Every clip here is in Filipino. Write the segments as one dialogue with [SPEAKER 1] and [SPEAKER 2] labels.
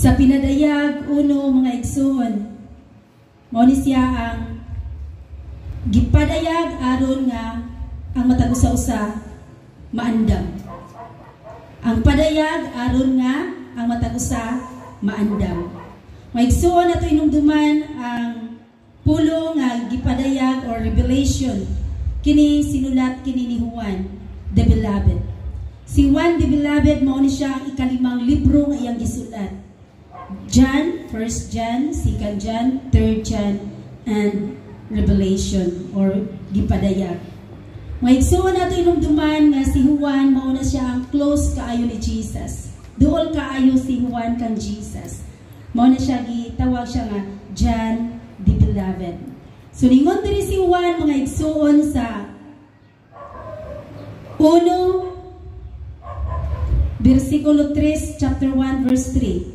[SPEAKER 1] Sa pinadayag uno mga igsoon, mao ni siya ang gipadayag aron nga ang matag usa-usa maandam. Ang padayag aron nga ang matag usa maandam. Maigsuon nato inumduman ang pulo nga gipadayag or revelation kini sinulat kini ni Juan the Beloved. Si Juan the Beloved mao ni siya ang ikalimang libro nga iyang gisulat. John, 1 John, 2 John, 3 John, and Revelation or gipadayag. Maigsuon nato inumduman nga si Juan mao na siya ang close kaayo ni Jesus. Duol kaayo si Juan kang Jesus. Mao na siya gitawag siya nga John the Beloved. So ningon diri si Juan mga igsuon sa 1 versikulo 3 chapter 1 verse 3.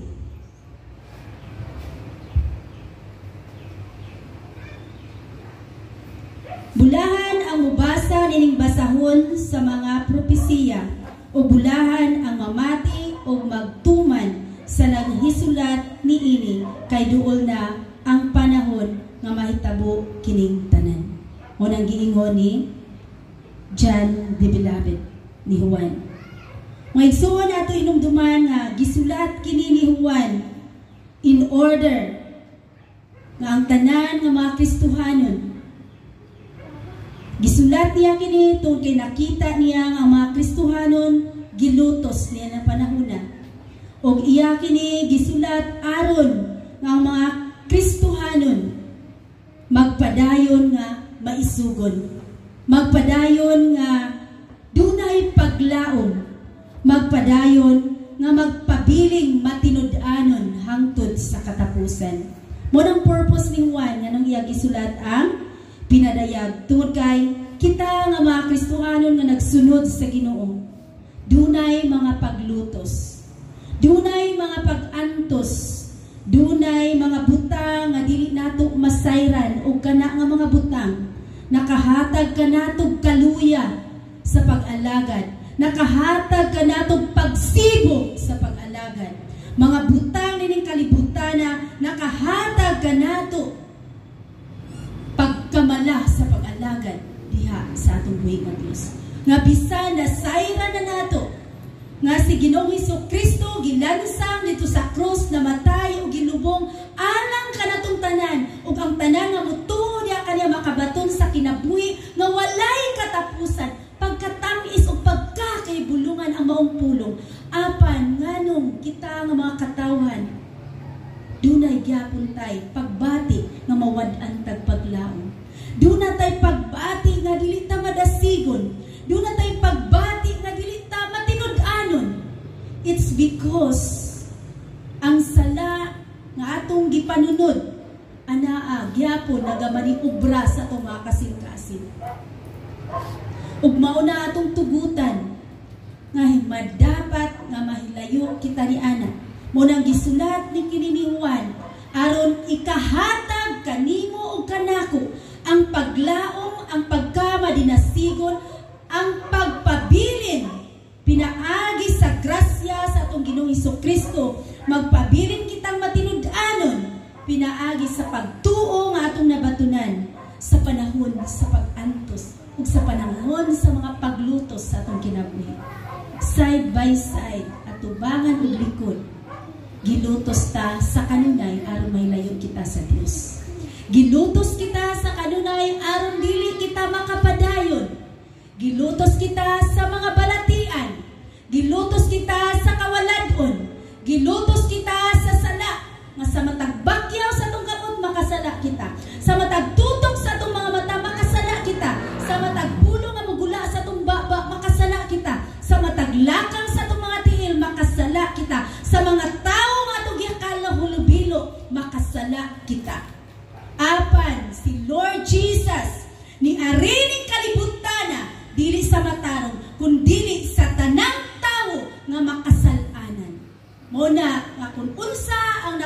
[SPEAKER 1] Bulahan ang mubasa nining basahon sa mga propesiya o bulahan ang mamati o magtuman sa naghisulat niini kay duol na ang panahon nga mahitabo kining tanan. Unang giingon ni John the Beloved ni Juan. Maigsuon ato inumduman nga gisulat kini ni Juan in order nga ang tanan nga mga Kristohanon gisulat niya kini tungkol kay nakita niya ang mga Kristohanon gilutos niya na panahona. O iya kini gisulat aron nga ang mga Kristohanon magpadayon nga maisugon. Magpadayon nga dunay paglaom. Magpadayon nga magpabiling matinud-anon hangtod sa katapusan. Mo nang purpose ni Juan nga nang iya gisulat ang pinadayag tungod kay kita nga mga Kristohanon nga nagsunod sa Ginoo. Dunay mga paglutos. Dunay mga pag-antos, dunay mga butang nga dili nato masayran o kana nga mga butang nakahatag kanatog kaluya sa pag-alagad, nakahatag kanatog pagsibog sa pag-alagad. Mga butang nining kalibutan na nakahatag kanato pagkamala sa pag-alagad diha sa atong buhig nga Dios. Nga bisan na sayran na nato nga si Ginoong Hesukristo gilansang dito sa krus na matay o gilubong alang kanatong tanan ug ang tanan nga mutuo niya kaniya makabaton sa kinabuhi nga walay katapusan pagkatamis o pagkakaibulungan ang maong pulong apan nganong kita nga mga katawan dunay gyapon tay pagbati nga mawad-an tag paglaom. Dunay tay pagbati nga dili ta madasigon. Dunay tay pagbati nga dili ta matinud-anon. It's because ang sala nga atong gipanunod anaa gyapon nagamanipubra sa atong mga kasing-kasing. Ug mao na atong tugutan nga madapat nga mahilayo kita ni ana. Mo nang gisulat ni kini ni Juan aron ikahatag kanimo ug kanako ang paglaom, ang pagkamadinasigon, ang pagpabilin pinaagi sa grasya sa atong Ginoong Hesukristo. Magpabilin kitang matinud-anon pinaagi sa pagtuo nga atong nabatunan sa panahon sa pag-antos ug sa panahon sa mga paglutos sa atong kinabuhi. Side by side atubangan ug likod gilutos ta sa kanunay aron mahilayon kita sa Dios. Gilutos kita sa kanunay aron dili kita makapadayon. Gilutos kita sa mga balatian. Gilutos kita sa kawaladon. Gilutos kita sa sala nga sa matag bakyaw sa atong kamot makasala kita. Sa matag tutok sa atong mga mata makasala kita. Sa matag pulo nga magula sa atong baba makasala kita. Sa matag lakang sa atong mga tiil makasala kita. Sa mga tao nga atong gihakala hulubilo makasala kita. Apan si Lord Jesus ni arining kalibutana dili sa matarong kundi sa tanang tao nga makasalanan. Muna nga kung unsa ang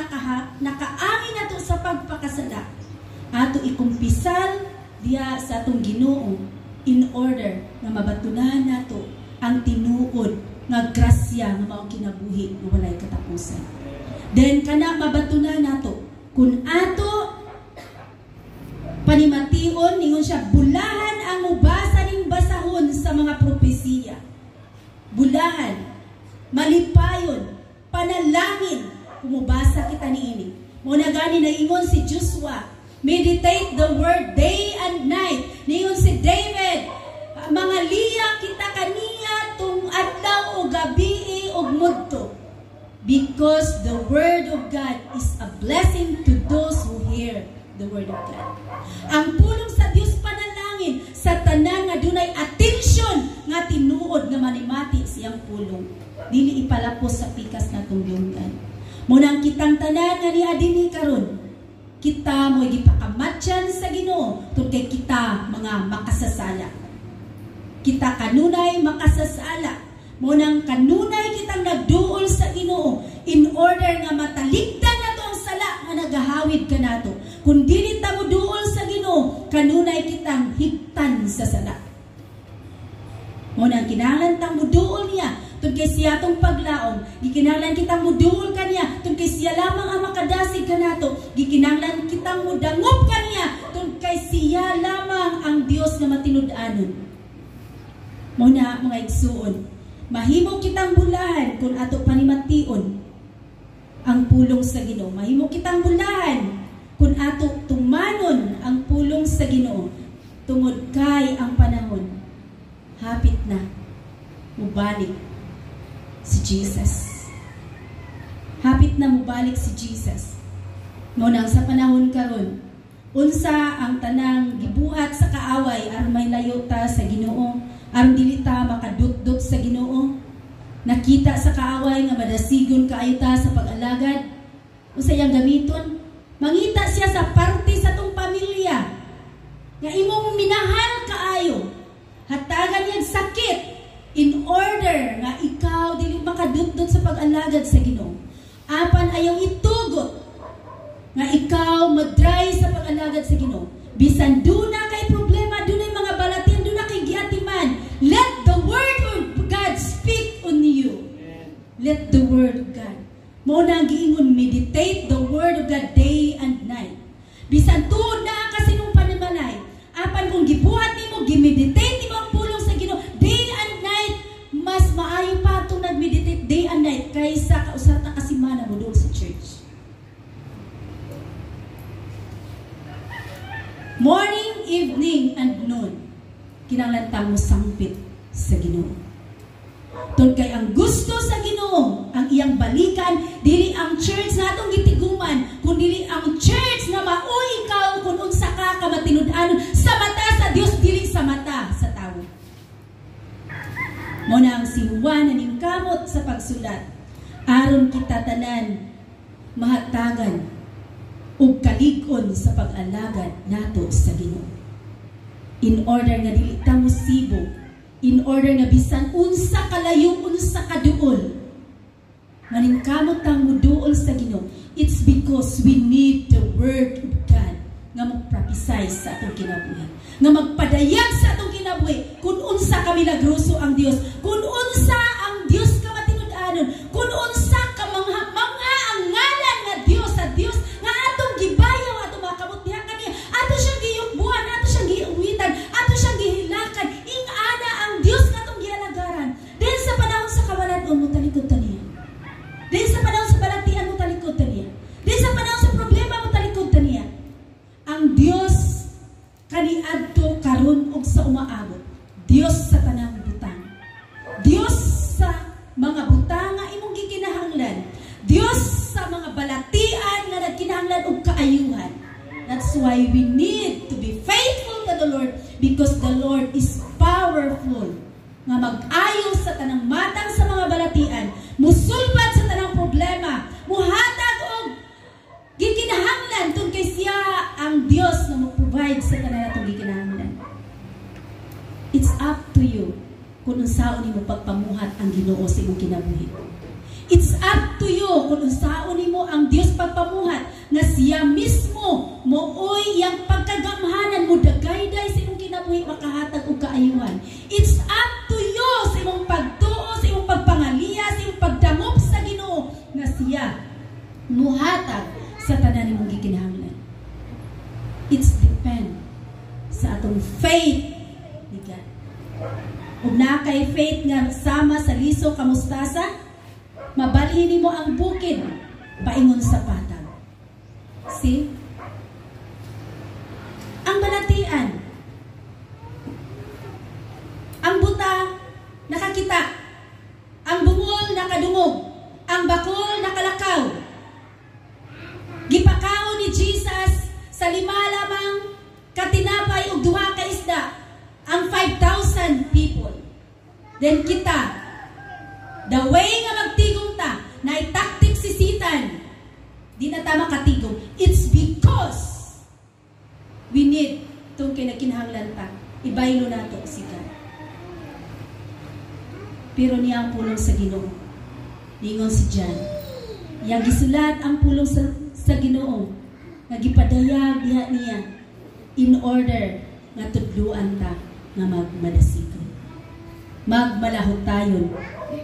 [SPEAKER 1] nakaangin nato sa pagpakasala ato ikumpisal diya sa atong Ginoo in order nga mabatunan nato ang tinuod nga grasya nga mao kinabuhi nga walay katapusan. Then kana mabatunan nato kun ato panimation ningon siya, bulahan ang mubasa ning basahon sa mga propesiya. Bulahan, malipayon, panalangin, kumubasa kita niini. Muna gani naingon si Joshua, meditate the word day and night. Ningon si David, mga liya kita kaniya tung adlaw o gabi o mudto. Because the word of God is a blessing to those who hear the word of God. Ang pulong sa Dios panalangin sa tanan nga dunay attention nga tinuod nga manimati siyang pulong. Dili ipalapos sa pikas natong yunggan. Munang kitang tanan nga niadini karon, kita mo'y gipakamatyan sa Ginoo tungod kay kita mga makasasala. Kita kanunay makasasala. Munang kanunay kitang nagduol sa Ginoo in order nga matalikdan nato ang sala nga nagahawid kanato. Kung dili ta mo duol sa Ginoo, kanunay kitang higtan sa sala. Munang kinahanglan tang muduol niya tungod kay siya tong paglaom. Gikinahanglan kitang muduol kaniya tungod kay siya lamang ang makadasig kanato. Gikinahanglan kitang mudangop kaniya tungod kay siya lamang ang Dios nga matinud-anon. Muna mga igsuon, mahimo kitang bulahan kung ato panimation ang pulong sa Ginoo. Mahimo kitang bulahan kung ato tumanon ang pulong sa Ginoo. Tungod kay ang panahon hapit na mubalik si Jesus. Hapit na mubalik si Jesus. Ngunang sa panahon karon, unsa ang tanang gibuhat sa kaaway aron may layo ta sa Ginoo, aron dili ta makadutdot sa Ginoo. Nakita sa kaaway nga madasigon kaayo ta sa pag-alagad. Unsa iyang gamiton? Mangita siya sa parte sa tong pamilya nga imong minahal kaayo. Hatagan niyang sakit in order nga ikaw dili makadutdot sa pag-alagad sa Ginoo. Apan ayaw itugot nga ikaw madry sa pag-alagad sa Ginoo. Bisan duna kay problema, dunay mga balatin, duna kay giatiman. Let the word of God speak on you. Let the word of God. Mo na giingon, meditate the word of God day and night. Bisan tuod na kasi nung panimalay, apan kung gibuhat nimo, gimeditate nimo ang pulong sa Ginoo day and night, mas maayo pa itong nag-meditate day and night kaysa kausata kasimana mo doon sa church. Morning, evening, and noon, kinahanglan mo sangpit sa Ginoo. Tungod kay ang gusto sa Ginoo, ang iyang balikan, dili ang church na atong gitiguman, kundi ang church na mauy ikaw kung unsa ka kamatinud-anon sa mata sa Dios, dili sa mata sa tao. Mo na ang si Juan na ningkamot sa pagsulat, aron kita tanan mahatagan ug kalig-on sa pag-alagad nato sa Ginoo. In order nga dili ta musibo, in order nga bisan unsa kalayo, unsa kaduol, maningkamot tang muduol sa Ginoo. It's because we need the word of God nga magprophesy sa atong kinabuhi, nga magpadayag sa atong kinabuhi kung unsa ka milagroso ang Dios, kung unsa ang Dios ka matinud-anon, kung unsa ka mangha ang ngalan nga Dios sa Dios nga atong gibayaw, atong makamot diha kaniya, ato siyang giyukbuhan, ato siyang giuwitan, ato siyang gihilakan, ing-ana ang Dios nga atong gihalagaran. Dahil sa panahon sa kawalan mo talikod taniya. Dahil sa panahon sa balatian mo talikod taniya. Dahil sa panahon sa problema mo talikod taniya. Ang Dios kaniadto karon og sa umaabot. Dios sa tanang butang. Dios sa mga butang nga imong gikinahanglan. Dios sa mga balatian nga nagkinahanglan og kaayuhan. That's why we need to be faithful to the Lord, because the Lord is powerful nga mag-ayo sa tanang matang sa mga balatian, musulbad sa tanang problema, muhatag og gikinahanglan tungod kay siya ang Dios na mag-provide sa tanan natong gikinahanglan. It's up to you kung unsaon nimo pagpamuhat ang Ginoo sa imong kinabuhi. It's up to you kung unsaon nimo ang Dios pagpamuhat nga siya mismo mooy yang pagkagamhanan mo dagayday sa imong kinabuhi makahatag og kaayuhan. It's up to you sa imong pagtuo, sa imong pagpangaliya, sa imong pagdangop sa Ginoo nga siya muhatag sa tanan nimong gikinahanglan. It's depend sa atong faith ni God. Ug na kay faith nga sama sa liso ka mustasa, mabalhin nimo ang bukid paingon sa patag. See? Ang balatian, ang buta nakakita, ang bungol nakadungog, ang bakol nakalakaw. Gipakaw ni Jesus sa 5 lamang katinapay ug 2 ka isda ang 5,000 people. Then kita, the way nga magtigong ta, na itaktik si Satan, di na tama katigong. It's because we need itong kinakinahanglan ta. Ibaylo na ito si God. Pero niya ang pulong sa Ginoo. Ningon si John. Yang gisulat ang pulong sa Ginoo. Nagipadayag diha niya in order nga tudluan ta nga magmadasigon. Magmalahutayon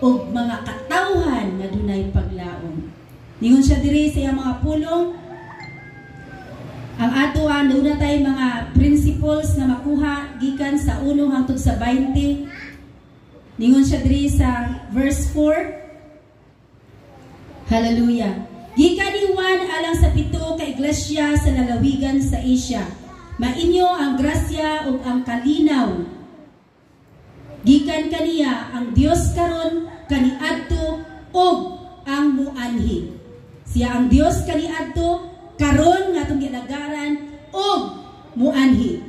[SPEAKER 1] og mga katawhan nga dunay paglaom. Ningon siya diri sa iyang mga pulong. Ang ato na tay mga principles na makuha gikan sa 1 hangtod sa 20. Ningon siya diri sa verse 4. Hallelujah. Gikan ni Juan alang sa 7 ka iglesia sa lalawigan sa Asia. Mainyo ang grasya ug ang kalinaw. Gikan kaniya ang Dios karon kaniadto ug ang muanhi. Siya ang Dios kaniadto karon nga atong gilagaran ug muanhi.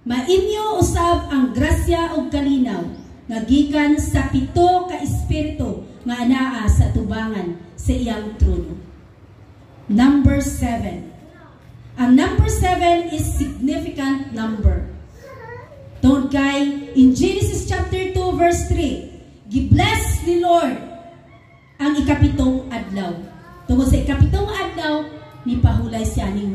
[SPEAKER 1] Mainyo usab ang grasya ug kalinaw nga gikan sa 7 ka espiritu nga anaa sa tubangan sa iyang trono. Number 7. Ang number 7 is significant number. Tungod kay in Genesis chapter 2 verse 3, gibless ni Lord ang ikapitong adlaw. Tungod sa ikapitong adlaw, ni pahulay siya, ni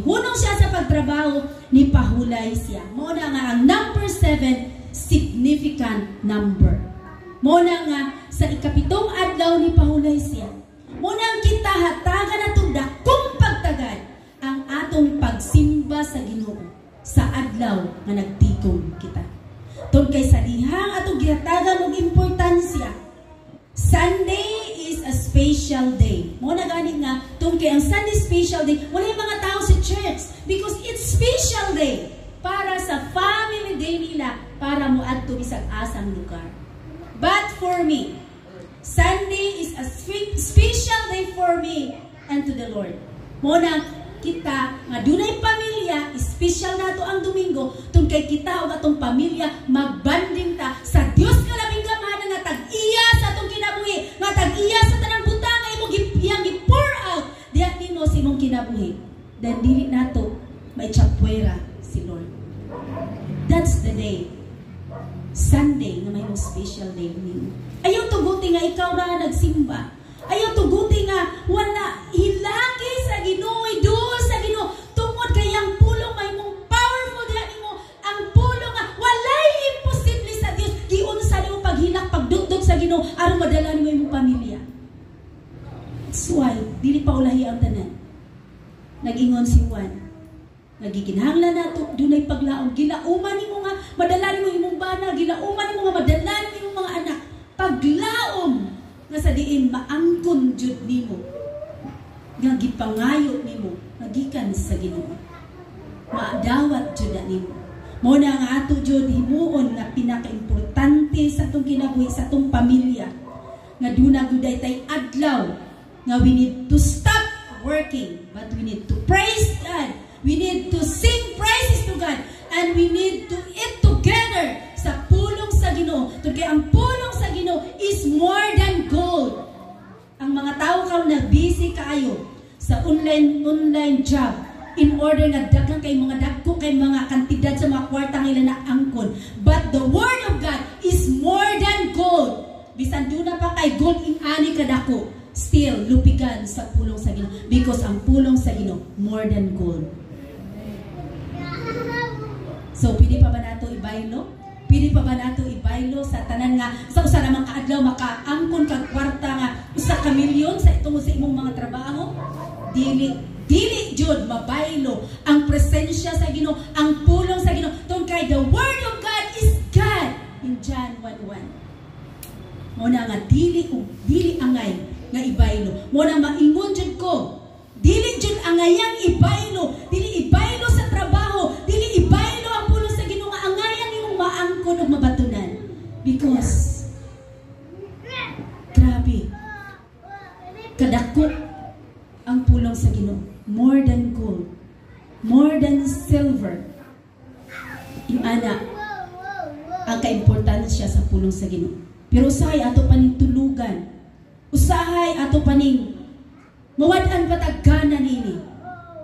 [SPEAKER 1] hunong siya sa pagtrabaho, ni pahulay siya. Muna nga ang number 7, significant number. Muna nga sa ikapitong adlaw ni pahulay siya. Muna ang kita hatagan atong dakong pagtagad ang atong pagsimba sa Ginoo sa adlaw nga nagtikom kita. Tungod kay sa dihang atong gihatagan og importansya, Sunday is a special day. Mo na gani nga tungod kay ang Sunday special day, wala yung mga tao sa church because it's special day para sa family day nila para moadto bisag asang lugar. But for me, Sunday is a special day for me and to the Lord. Mo na kita nga dunay pamilya, special nato ang Domingo, tungod kay kita og atong pamilya magbanding ta sa Dios nga labing gamhanan nga tag-iya sa atong kinabuhi, nga tag-iya sa tanang butang nga imong iyang gi-pour out diha nimo sa imong kinabuhi. Then dili nato maitsapwera si Lord. That's the day. Sunday nga may mong special day nimo. Ayaw tuguti nga ikaw ra nagsimba. Ayaw tuguti nga wala hilaki sa Ginoo, idol sa Ginoo. Tungod kay ang pulong may mong powerful diha nimo. Ang pulong nga walay imposible sa Dios. Giunsa nimo paghilak, pagdugdog sa Ginoo aron madala nimo imong pamilya. That's why dili pa ulahi ang tanan. Nag-ingon si Juan. Nagikinahanglan nato dunay paglaom. Gilauman nimo nga madala nimo imong bana, gilauman nimo nga madala nimo imong mga anak. Paglaom nga sa diin maangkon jud nimo nga gipangayo nimo magikan sa Ginoo, maadawat jud nimo. Mao na nga ato jud himuon nga pinakaimportante sa atong kinabuhi, sa atong pamilya, nga duna gud tay adlaw nga we need to stop working but we need to praise God, we need to sing praises to God, and we need to eat together sa pulong sa Ginoo. Kaya ang pulong sa Ginoo is more than gold. Ang mga tao karon na busy kaayo sa online job in order nga daghang kay mga dagko kay mga kantidad sa mga kwarta nga ila na angkon. But the word of God is more than gold. Bisan duna pa kay gold in ani kadako, still lupigan sa pulong sa Ginoo because ang pulong sa Ginoo more than gold. So pwede pa ba nato ibaylo? Pwede pa ba nato ibaylo sa tanan nga sa usa namang kaadlaw makaangkon kag kwarta nga 1 ka milyon sa itong sa imong mga trabaho? dili jud mabaylo ang presensya sa Ginoo, ang pulong sa Ginoo. Tungkay the word of God is God in John 1:1. Mo na nga dili angay nga ibaylo. Mo na maingon jud ko, dili jud angayang ibaylo, dili ibaylo sa trabaho, dili ibaylo ang pulong sa Ginoo nga angayang imong maangkon ug mabatunan. Because grabe kadako ang pulong sa Ginoo, more than gold, more than silver. Yung ana ang kaimportansya sa pulong sa Ginoo. Pero usahay ato paning tulugan, usahay ato paning mawad-an patagana nini.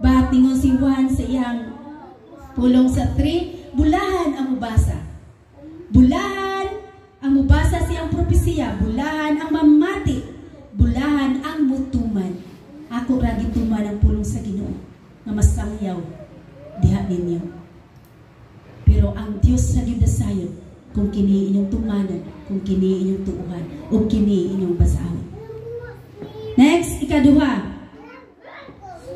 [SPEAKER 1] Bahat ningon si Juan sa iyang pulong sa 3, bulahan ang mubasa. Bulahan ang mubasa siyang propesiya, bulahan ang mamati, bulahan ang mutuman. Ako ra gituman ang pulong sa Ginoo nga masangyaw diha ninyo. Pero ang Dios sa gidasayon kung kini inyong tumanan, kung kini inyong tuuhan, o kini inyong basahon. Next, ikaduha.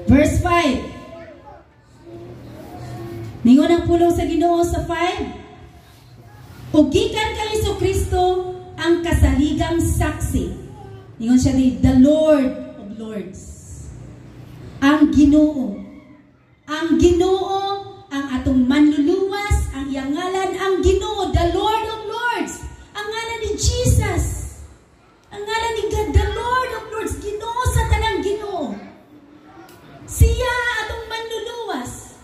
[SPEAKER 1] Verse 5. Ningon ang pulong sa Ginoo sa 5. O gikan kay Jesucristo ang kasaligang saksi. Ningon siya ni the Lord of Lords. Ang Ginoo. Ang Ginoo, ang atong manluluwas, ang iyang ngalan, ang Ginoo, the Lord of Lords. Ang ngalan ni Jesus. Ang ngalan ni God, the Lord of Lords. Ginoo sa tanang Ginoo. Siya atong manluluwas.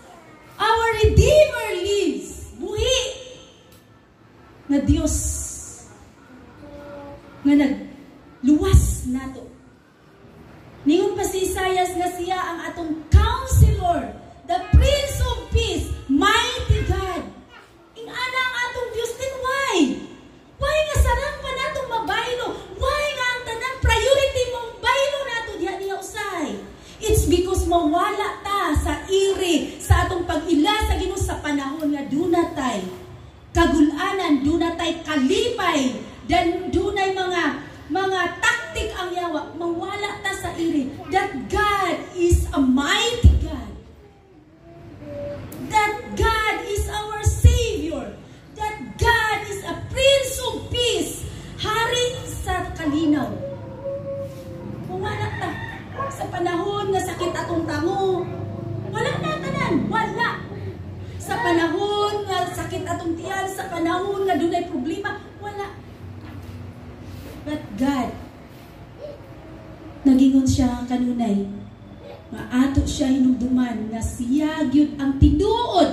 [SPEAKER 1] Our Redeemer lives. Buhi na Dios nga nagluwas nato. Ningon pa si Isaias nga siya ang atong counselor, the Prince of Peace, mighty God. Ing ana ang atong Dios, then why? Why nga sarang pa natong mabaylo? Why nga ang tanang priority mong baylo nato diha niya usay? It's because mawala ta sa iri, sa atong pag-ila sa Ginoo sa panahon nga dunatay kagulanan, dunatay kalipay, dan dunay mga taktik ang yawa, mawala ta sa iri. That God is a mighty God. That God is our Savior. That God is a Prince of Peace. Hari sa kalinaw. Mawala ta. Sa panahon nga sakit atong tango, wala na tanan. Wala. Sa panahon nga sakit atong tiyan, sa panahon nga dunay problema, wala. But God, nagingon siya kanunay, maato siya hinumduman nga siya gyud ang tinuod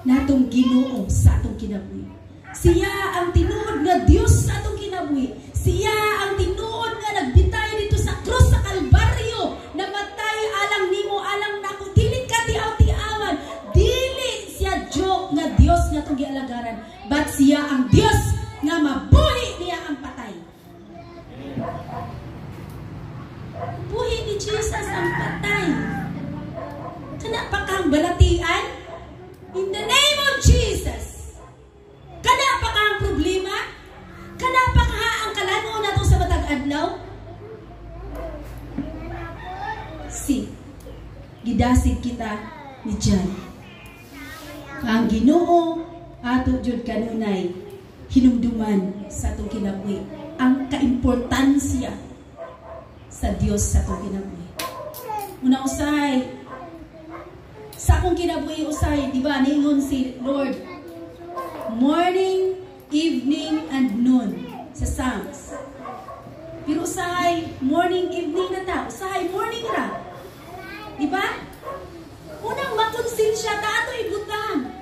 [SPEAKER 1] natong Ginoo sa atong kinabuhi. Siya ang tinuod nga Dios sa atong kinabuhi. Siya ang tinuod nga nagbitay dito sa krus sa Kalbaryo, namatay alang nimo, alang nako, dili ka tiaw-tiawan. Dili siya joke nga Dios nga itong gialagaran, but siya ang Dios nga mabuhi niya ang patay. Buhi ni Jesus ang patay. Kana pa kang balatian? In the name of Jesus. Kana pa kang problema? Kana pa ka ang kalano na to sa matag adlaw? Si gidasid kita ni John. Ang Ginoo ato jud kanunay hinumduman sa atong kinabuhi ang kaimportansya sa Dios sa atong kinabuhi. Una usay sa akong kinabuhi usay, di ba, ningon si Lord, morning, evening, and noon sa Psalms. Pero usahay morning, evening na ta, usahay morning ra. Di ba? Unang makonsensya ta ato ibutang.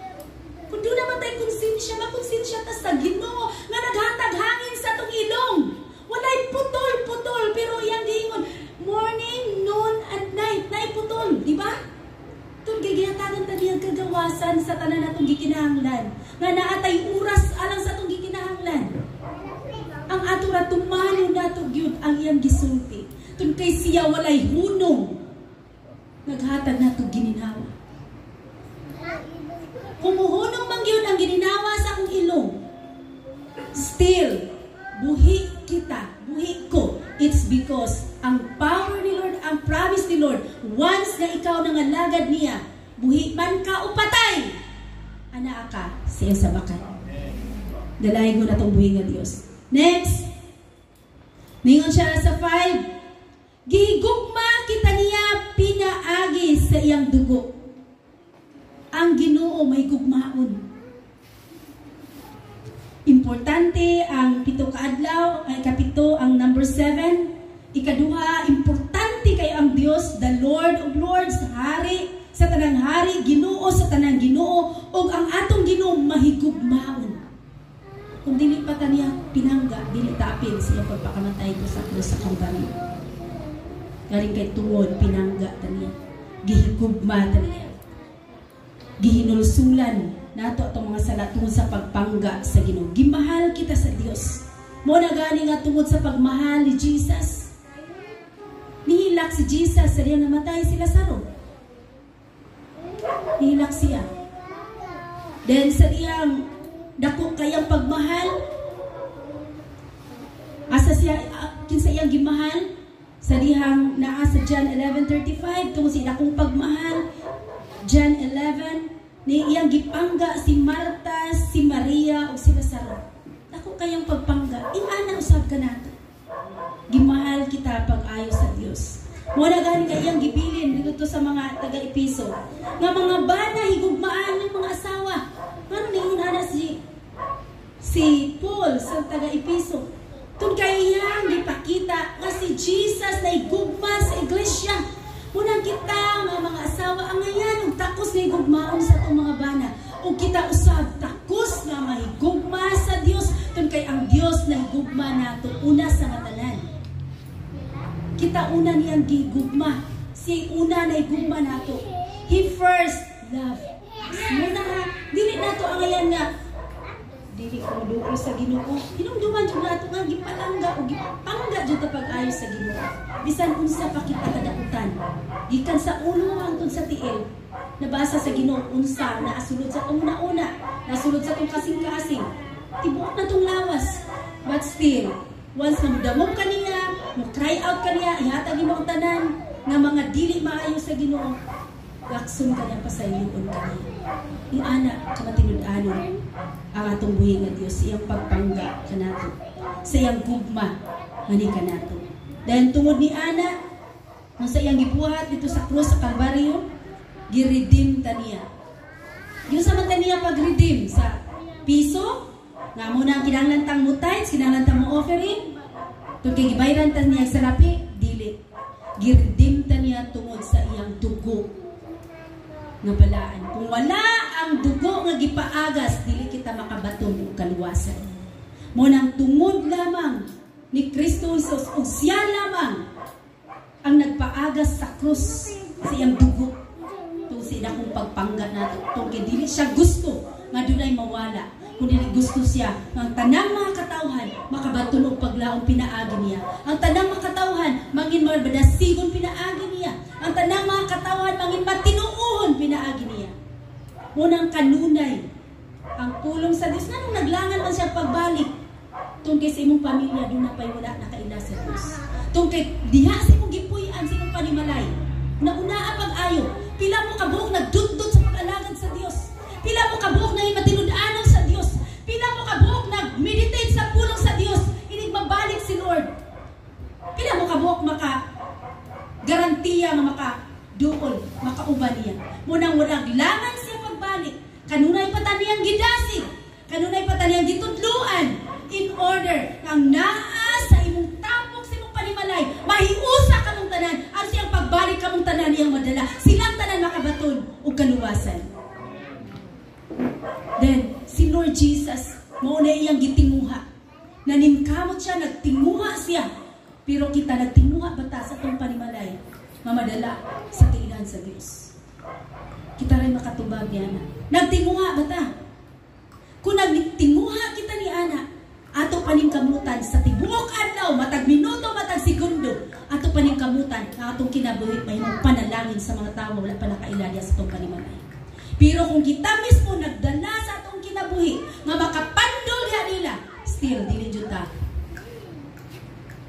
[SPEAKER 1] Kung doon naman tayo konsensya, makonsensya ta sa Ginoo nga naghatag hangin sa atong ilong. Walay putol-putol, pero iyang giingon, morning, noon, and night, nay putol, di ba? Itong gigihatagan ta niyang kagawasan sa tanan natong gikinahanglan. Nga naatay uras alang sa atong gikinahanglan. Ang ato ra tumalo nato gyud ang iyang gisulti. Tun kay siya walay hunong. Naghatag nato gininawa. Kumuhunong man gyud ang gininawa sa akong ilong. Still, buhi kita, buhi ko. It's because ang power ni Lord, ang promise ni Lord, once na ikaw nangalagad niya, buhi man ka o patay, ana ka siya sa bakat. Dalahin ko na itong buhi nga Diyos. Next, ningon siya sa 5, gihigugma kita niya pinaagi sa iyang dugo. Ang Ginoo may gugmaon. Importante ang 7 kaadlaw, ay kapito ang number 7. Ikaduha, importante kayo ang Dios, the Lord of Lords, Hari sa tanang hari, Ginoo sa tanang Ginoo, ug ang atong Ginoo mahigugmaon. Kung dili pa taniya pinangga, dili tapin siya pagpakamatay ko sa krus sa Kalbaryo. Galing kay tungod pinangga taniya, gihigugma taniya, gihinulsulan nato atong mga sala tungod sa pagpangga sa Ginoo. Gimahal kita sa Dios. Mo na gani nga tungod sa pagmahal ni Jesus. Nihilak si Jesus sa diyang namatay si Lazaro. Nihilak siya. Then sa diyang dako kayang pagmahal, asa siya kinsa iyang gimahal sa dihang naa sa John 11:35 tungod sa dakong pagmahal. John 11 ni iyang gipangga si Marta, si Maria ug si Lazaro. Dako kayang pagpangga, ingana usab ka nato. Gimahal kita pag-ayo sa Dios. Mo na gani kay iyang gibilin dito sa mga taga-Episo nga mga bana higugmaan ng mga asawa. Ngano ningon ana si Paul sa taga-Episo. Tun kay iyang gipakita nga si Jesus na higugma sa iglesia. Munang kita nga mga asawa ang ngayon ug takos nga higugmaon sa atong mga bana. Ug kita usab takos nga mahigugma sa Dios tun kay ang Dios na higugma nato una sa matanan. Kita una niyang gigugma. Si una na higugma nato. He first loved us. Muna dili nato ang ngayon nga dili ko duol sa Ginoo. Hinumduman jud nato nga gipalangga o gipangga jud ta pag-ayo sa Ginoo. Bisan unsa pa kita kadakutan. Gikan sa ulo hangtod sa tiil. Nabasa sa Ginoo unsa naasulod sa tong una-una, nasulod sa tong kasing-kasing. Tibuok na tong lawas. But still, once na mudamog kaniya, mo cry out kaniya, ihatag imong tanan nga mga dili maayo sa Ginoo. Lakson kaniya pasayloon kaniya. Yung anak kamatinud-anon ang atong buhi nga Dios, iyang pagpangga kanato, sa iyang gugma ngani kanato. Dahil tungod ni ana, kung sa iyang gibuhat dito sa krus sa Kalbaryo, giredeem taniya. Yung sa man taniya pag-redeem sa piso, nga muna ang kinahanglan tang mo tithes, kinahanglan tang mo offering, tungod kay gibayran taniya sa rapi, dili. Giredeem taniya tungod sa iyang dugo nga balaan. Kung wala ang dugo nga gipaagas, dili kita makabaton og kaluwasan. Mo nang tungod lamang ni Kristo Jesus ug siya lamang ang nagpaagas sa krus sa iyang dugo. Tungod sa dakong pagpangga nato, tungod kay dili siya gusto nga dunay mawala. Kundi gusto siya ang tanang mga katawhan makabaton og paglaong pinaagi niya. Ang tanang mga katawhan mangin marbadasigon pinaagi niya. Ang tanang mga katawhan mangin matinuuhon pinaagi niya. Munang kanunay ang pulong sa Dios nganong naglangan man siya pagbalik. Tungkay sa imong pamilya doon na pa'y wala nakaila sa Dios. Tungkay diha sa imong gipuy-an sa imong panimalay. Nauna pag-ayo. Pila mo kabuok nagdudod sa pag-alagad sa Dios. Pila mo kabuok na matinud-anon sa Dios. Pila mo kabuok nag-meditate sa pulong sa Dios. Inig mabalik si Lord. Pila mo kabuok maka-garantiya nga maka-duol, maka-uban niya. Munang walang langan siya pagbalik. Kanunay pa taniyang gidasig. Kanunay pa taniyang gitudluan. In order ang naa sa imong tapok sa imong panimalay, mahiusa ka mong tanan. Ang siyang pagbalik ka mong tanan niyang madala. Silang tanan makabaton o kaluwasan. Then, si Lord Jesus, mauna iyang gitinguha. Nanimkamot siya, nagtinguha siya. Pero kita nagtinguha bata sa itong panimalay, mamadala sa tiilan sa Diyos. Kita rin makatubag yan. Nagtinguha bata. Kung nagtinguha kita ni Ana, ato paningkamutan sa tibuok adlaw, matag minuto, matag segundo, ato paningkamutan, atong kinabuhi, may panalangin sa mga tao, wala pa nakailalya sa itong panimalay. Pero kung kita mismo nagdala sa atong kinabuhi, nga makapandol ya nila, still, dili jud ta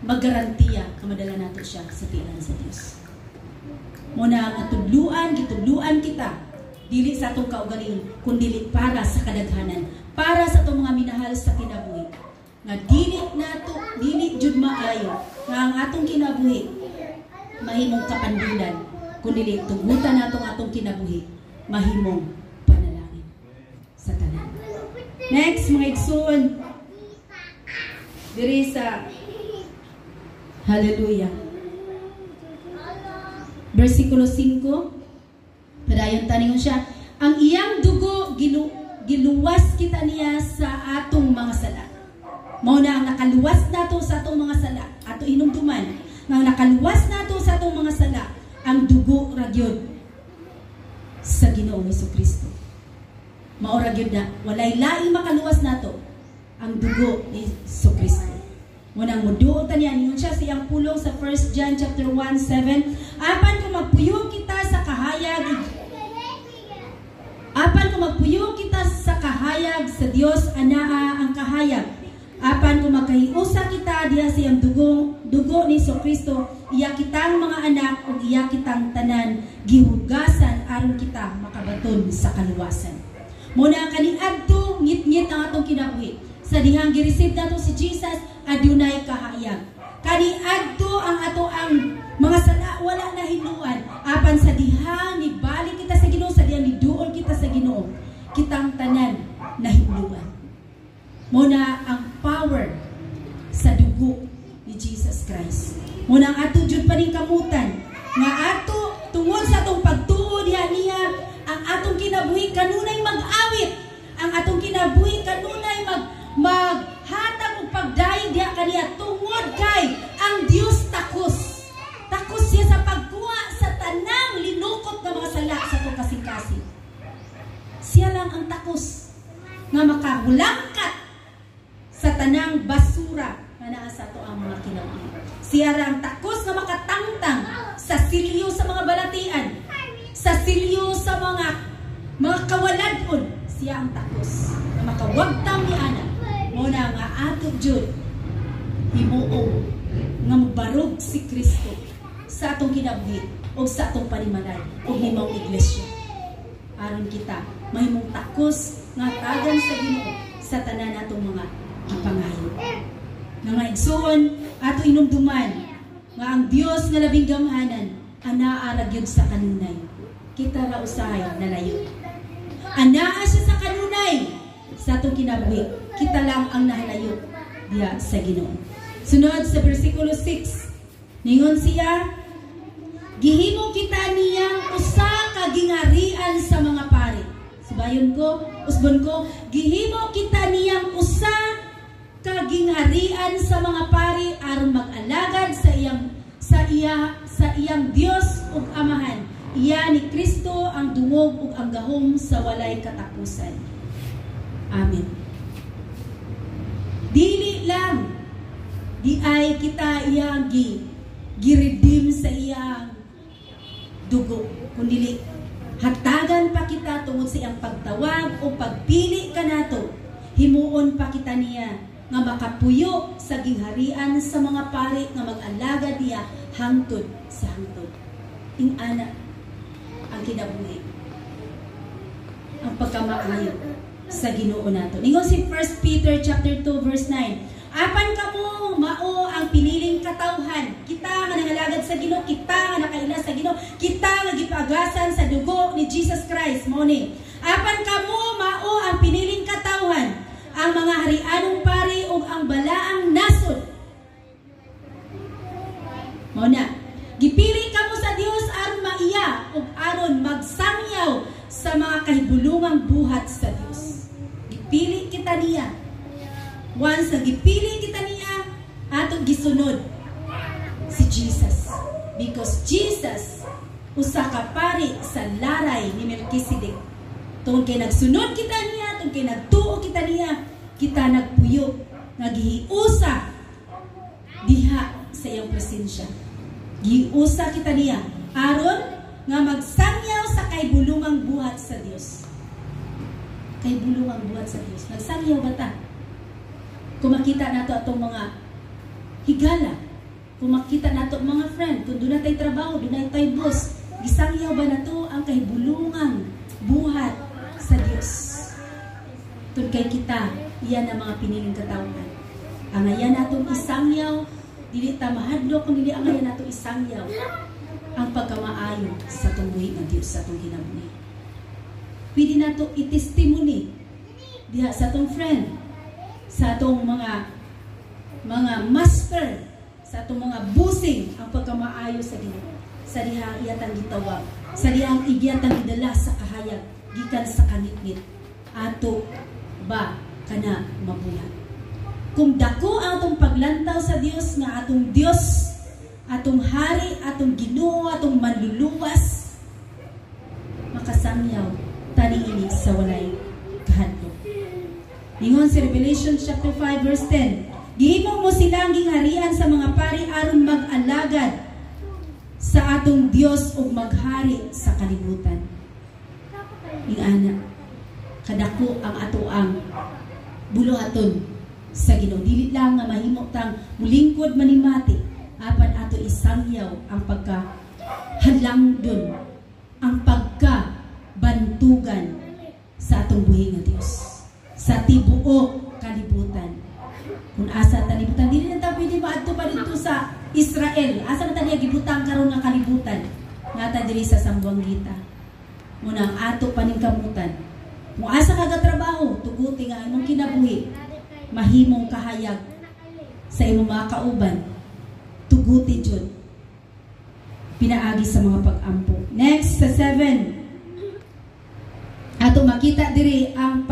[SPEAKER 1] maggarantiya na madala nato siya sa tiilan sa Dios. Muna ang tudluan, gitudluan kita dili sa atong kaugalingon kundi para sa kadaghanan, para sa atong mga minahal sa kinabuhi. Nga dili jud maayo nga ang atong kinabuhi mahimong kapandulan, kundi tugutan natong atong kinabuhi mahimong panalangin sa tanan. Next, mga igsoon, diri sa hallelujah versikulo 5, padayon taningon siya, ang iyang dugo giluwas kita niya sa atong mga sala. Mao na ang nakaluwas nato sa atong mga sala, ato hinumduman nga nakaluwas nato sa atong mga sala ang dugo ra gyud sa Ginoong Hesukristo. Mao ra gyud na walay laing makaluwas nato ang dugo ni Hesukristo. Munang muduot niya ningon siya siyang pulong sa 1 John chapter 1:7, apan kung magpuyo kita sa kahayag sa Dios anaa ang kahayag. Apan kung magkahiusa kita diha siyang dugo ni Hesukristo, iya kitang mga anak ug iya kitang tanan gihugasan aron kita makabaton sa kaluwasan. Muna kaniadto ngit-ngit ang atong kinabuhi. Sa dihang gi-receive nato si Jesus, adunay kahayag. Kaniadto ang ato ang mga sala wala na hinuan. Apan sa dihang nibalik kita sa Ginoo, sa dihang niduol kita sa Ginoo, kitang tanan na hinuan. Muna ang power sa dugo ni Jesus Christ. Muna ang ato jud pa ning kamutan nga ato tungod sa atong pagtuo diha niya, ang atong kinabuhi kanunay mag-awit, ang atong kinabuhi kanunay maghatag og pagdaig diha kaniya tungod kay ang Dios takos siya sa pagkuha sa tanang linukot nga mga sala sa atong kasing-kasing. Siya lang ang takos nga makahulangkat sa tanang basura nga naa sa ato ang mga kinabuhi. Siya lang ang takos nga makatangtang sa silyo sa mga balatian, sa silyo sa mga kawaladon. Siya ang takos nga makawagtang ni ana. Muna nga ato jud himuong nga mubarog si Kristo sa atong kinabuhi o sa atong panimalay o himong iglesia. Aron kita mahimong takos nga tagan sa Ginoo sa tanan natong mga kapangayo. Nga igsoon ato inumduman nga ang Dios nga labing gamhanan anaa ra gyud sa kanunay. Kita ra usahay nalayo. Anaa siya sa kanunay sa atong kinabuhi. Kita lang ang nahalayo diya sa Ginoo. Sunod sa versikulo 6, ningon siya, gihimo kita niyang usa ka gingarian sa mga pari. Subayon ko, usbon ko, gihimo kita niyang usa ka gingarian sa mga pari aron mag-alagad sa iyang Dios ug Amahan. Iya ni Kristo ang dungog ug ang gahom sa walay katapusan. Amen. Dili lang di ay kita iyang gi-redeem sa iyang dugo, kundi hatagan pa kita tungod sa iyang pagtawag o pagpili kanato. Himuon pa kita niya nga makapuyo sa gingharian sa mga pari nga mag-alagad niya hangtod sa hangtod. Ingana ang kinabuhi, ang pagkamaayo sa Ginoo nato. Ningon si 1 Peter chapter 2 verse 9. Apan kamo mao ang piniling katawhan. Kita nga nangalagad sa Ginoo, kita nga nakaila sa Ginoo, kita nga gipagasan sa dugo ni Jesus Christ. Mao ni. Apan kamo mao ang piniling katawhan, ang mga harianong pari ug ang balaang nasod. Mao na. Gipili kamo sa Dios aron maiya ug aron magsangyaw sa mga kahibulungang buhat sa Dios. Gipili kita niya. Once na gipili kita niya, atong gisunod si Jesus. Because Jesus usa ka pari sa laray ni Melchizedek. Tungkol kay nagsunod kita niya, tungkol kay nagtuo kita niya, kita nagpuyo, naghiusa diha sa iyang presensya. Giusa kita niya aron nga magsangyaw sa kaibulungang buhat sa Dios. Kaibulungang buhat sa Dios. Magsangyaw ba ta? Kung makita nato atong mga higala, kung makita nato mga friend, kung doon na tayo trabaho, doon na tayo boss, kay kita, iyan ang mga piniling katawhan. Ang ayan natong isangyaw, dili ta mahadlok kung dili ang ayan natong isangyaw ang pagkamaayo sa tungwi ng Diyos sa atong kinabuhi. Pwede nato i-testimony diha sa atong friend, sa atong mga master, sa atong mga busing ang pagkamaayo sa Ginoo. Sa diha iyatang gitawag, sa diha ang igiyatang gidala sa kahayag gikan sa kanitnit ato ba kana mabuhat. Kung dako ang atong paglantaw sa Dios nga atong Dios, atong hari, atong Ginoo, atong manluluwas, makasangyaw tani ini sa walay kahadlok. Ingon sa Revelation chapter 5 verse 10, gihimo mo silang gingharian sa mga pari aron mag-alagad sa atong Dios ug maghari sa kalibutan. Ingana kadako ang atoang buluhaton sa Ginoo. Dili lang nga mahimo tang mulingkod manimati, apan ato isangyaw ang pagkahalangdon, ang pagkabantugan sa atong buhi nga Dios sa tibuok kalibutan. Kung asa talibutan, dili na ta pwede maadto pa dito sa Israel. Asa na taniya gibutang karon nga kalibutan? Ngata diri sa Sambuanguita. Muna ang ato paningkamutan. Kung asa ka trabaho, tuguti nga imong kinabuhi, mahimong kahayag sa imong mga kauban, tuguti jud pinaagi sa mga pag-ampo. Next sa 7, ato makita diri ang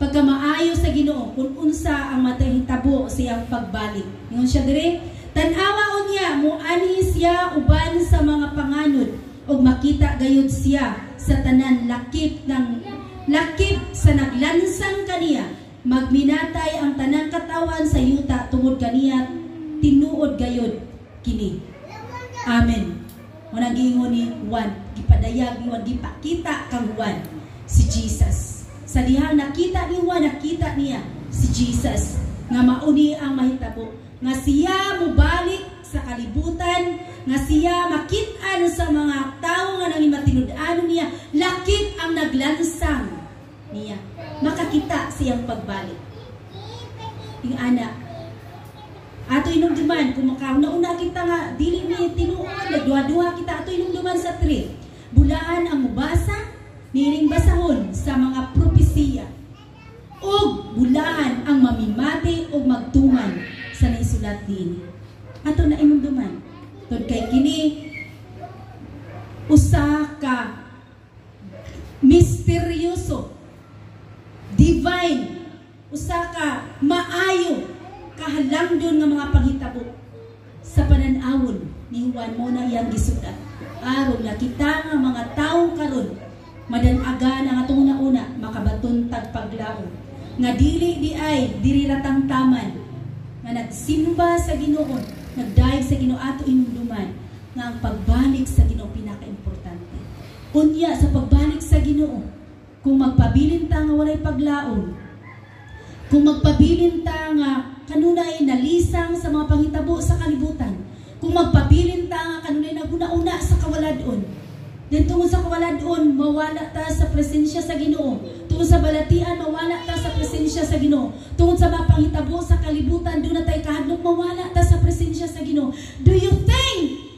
[SPEAKER 1] pagkamaayo sa Ginoo kung unsa ang matahitabo siyang pagbalik. Ingon siya diri, tan-awa unya muani siya uban sa mga panganod ug makita gayud siya sa tanan lakip sa naglansang kaniya, magminatay ang tanang katawan sa yuta tungod kaniya tinuod gayud kini. Amen. Muna giingon ni Juan, gipadayag ni Juan, gipakita kang Juan si Jesus. Sa dihang nakita ni Juan, nakita niya si Jesus nga mauni ang mahitabo, nga siya mubalik sa kalibutan, nga siya makit-an sa mga tao nga nang matinud-an niya, lakip ang naglansang niya. Makakita siyang pagbalik. Yung anak, ato inumduman, kung makauna-una kita nga, dili ni tinuod, nagduha-duha kita, ato inumduman sa 3. Bulaan ang mubasa, nining basahon sa mga propesiya. Ug bulaan ang mamimati o magtuman sa naisulat din. Ato na inumduman. Tod kay kini, usa ka misteryoso, divine, usa ka maayo, kahalangdon nga mga panghitabo sa pananawon ni Juan mo na iyang gisulat. Aron nakita nga mga tawo karon madanaga nga atong una makabaton tagpaglaom nga dili di ay diri ratang taman nga nagsimba sa Ginoo, nagdaig sa Ginoo, ato inumduman nga ang pagbalik sa Ginoo pinaka-importante. Unya sa pagbalik sa Ginoo, kung magpabilin ta nga walay paglaom, kung magpabilin ta nga kanunay nalisang sa mga panghitabo sa kalibutan, kung magpabilin ta nga kanunay naguna-una sa kawaladon, then tungod sa kawaladon mawala ta sa presensya sa Ginoo, tungod sa balatian mawala ta sa presensya sa Ginoo, tungod sa mga panghitabo sa kalibutan doon na tayo kahadlok mawala ta sa presensya sa Ginoo. Do you think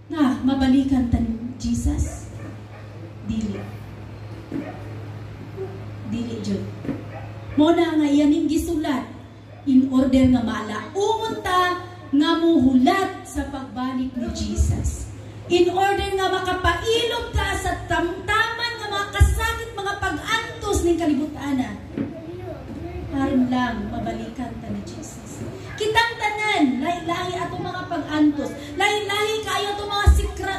[SPEAKER 1] na mabalikan ta ni Jesus? Dili jud. Muna nga yaning gisulat in order nga malaumon ta nga muhulat sa pagbalik ni Jesus. In order nga makapailog ta sa tamtaman nga mga kasakit, mga pag-antos ng kalibutana. Aron lang mabalikan ta ni Jesus. Kitang tanan, lahi-lahi ato mga pag-antos, lahi-lahi kayo ato mga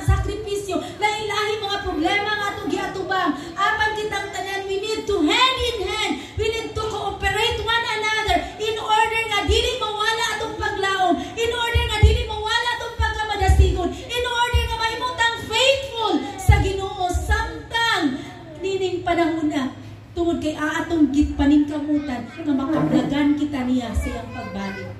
[SPEAKER 1] sakripisyo, lahi-lahi mga problema nga ato giatubang. Apan kitang tanan, we need to hand in hand, we need to cooperate one another in order nga dili mawala atong paglaom, in order nga dili mawala atong pagkamadasigon, in order nga mahimutang faithful sa Ginoo samtang nining panahon na tungod kay atong paningkamutan nga makablagan kita niya sa iyang pagbalik.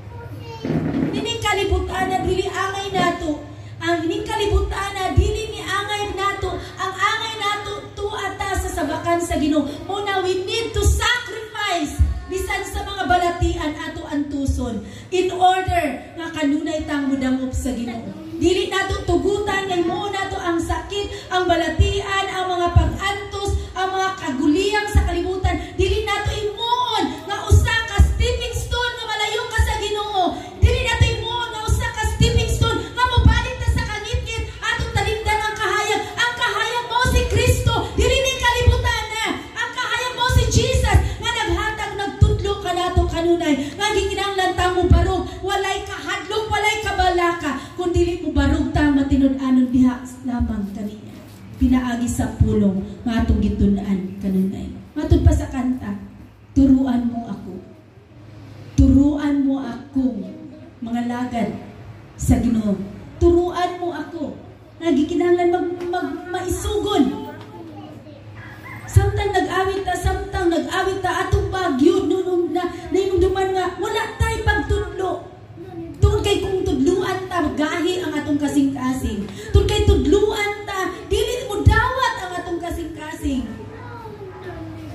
[SPEAKER 1] Nining kalibutan na dili angay nato, ang nining kalibutan na dili ni angay nato, ang angay nato tuata sa sabakan sa Ginoo. Muna we need to sacrifice bisan sa mga balatian ato antuson in order nga kanunay tang mudangop sa Ginoo. Dili nato tugutan ngay mo nato ang sakit, ang balatian, ang mga pag-antos, ang mga kaguliyang sa kalibutan. Dili nato imuon nga usa ka stepping stone nga malayo ka sa Ginoo. Dili nato imuon nga usa ka stepping stone nga mobalik ta sa kangit-ngit atong talimdan ang kahayag. Ang kahayag mo si Kristo, dili ni kalibutan na. Ang kahayag mo si Jesus nga naghatag nagtudlo ka nato kanunay. Nga gikinahanglan ta mo barog, walay kahadlok, walay kabalaka, kun dili mo barog ta matinud-anon diha lamang kaniya. Pinaagi sa pulong nga atong gitun-an kanunay. Matod pa sa kanta, turuan mo ako. Turuan mo ako, mga lagad sa Ginoo. Turuan mo ako. Nagikinahanglan maisugon. Samtang nag-awit ta atong bagyo nung na imong duman nga wala tay pagtudlo. Tungod kay kung tudluan ta gahi ang atong kasing-kasing. Tungod kay tudluan ta dili mo dawat ang atong kasing-kasing.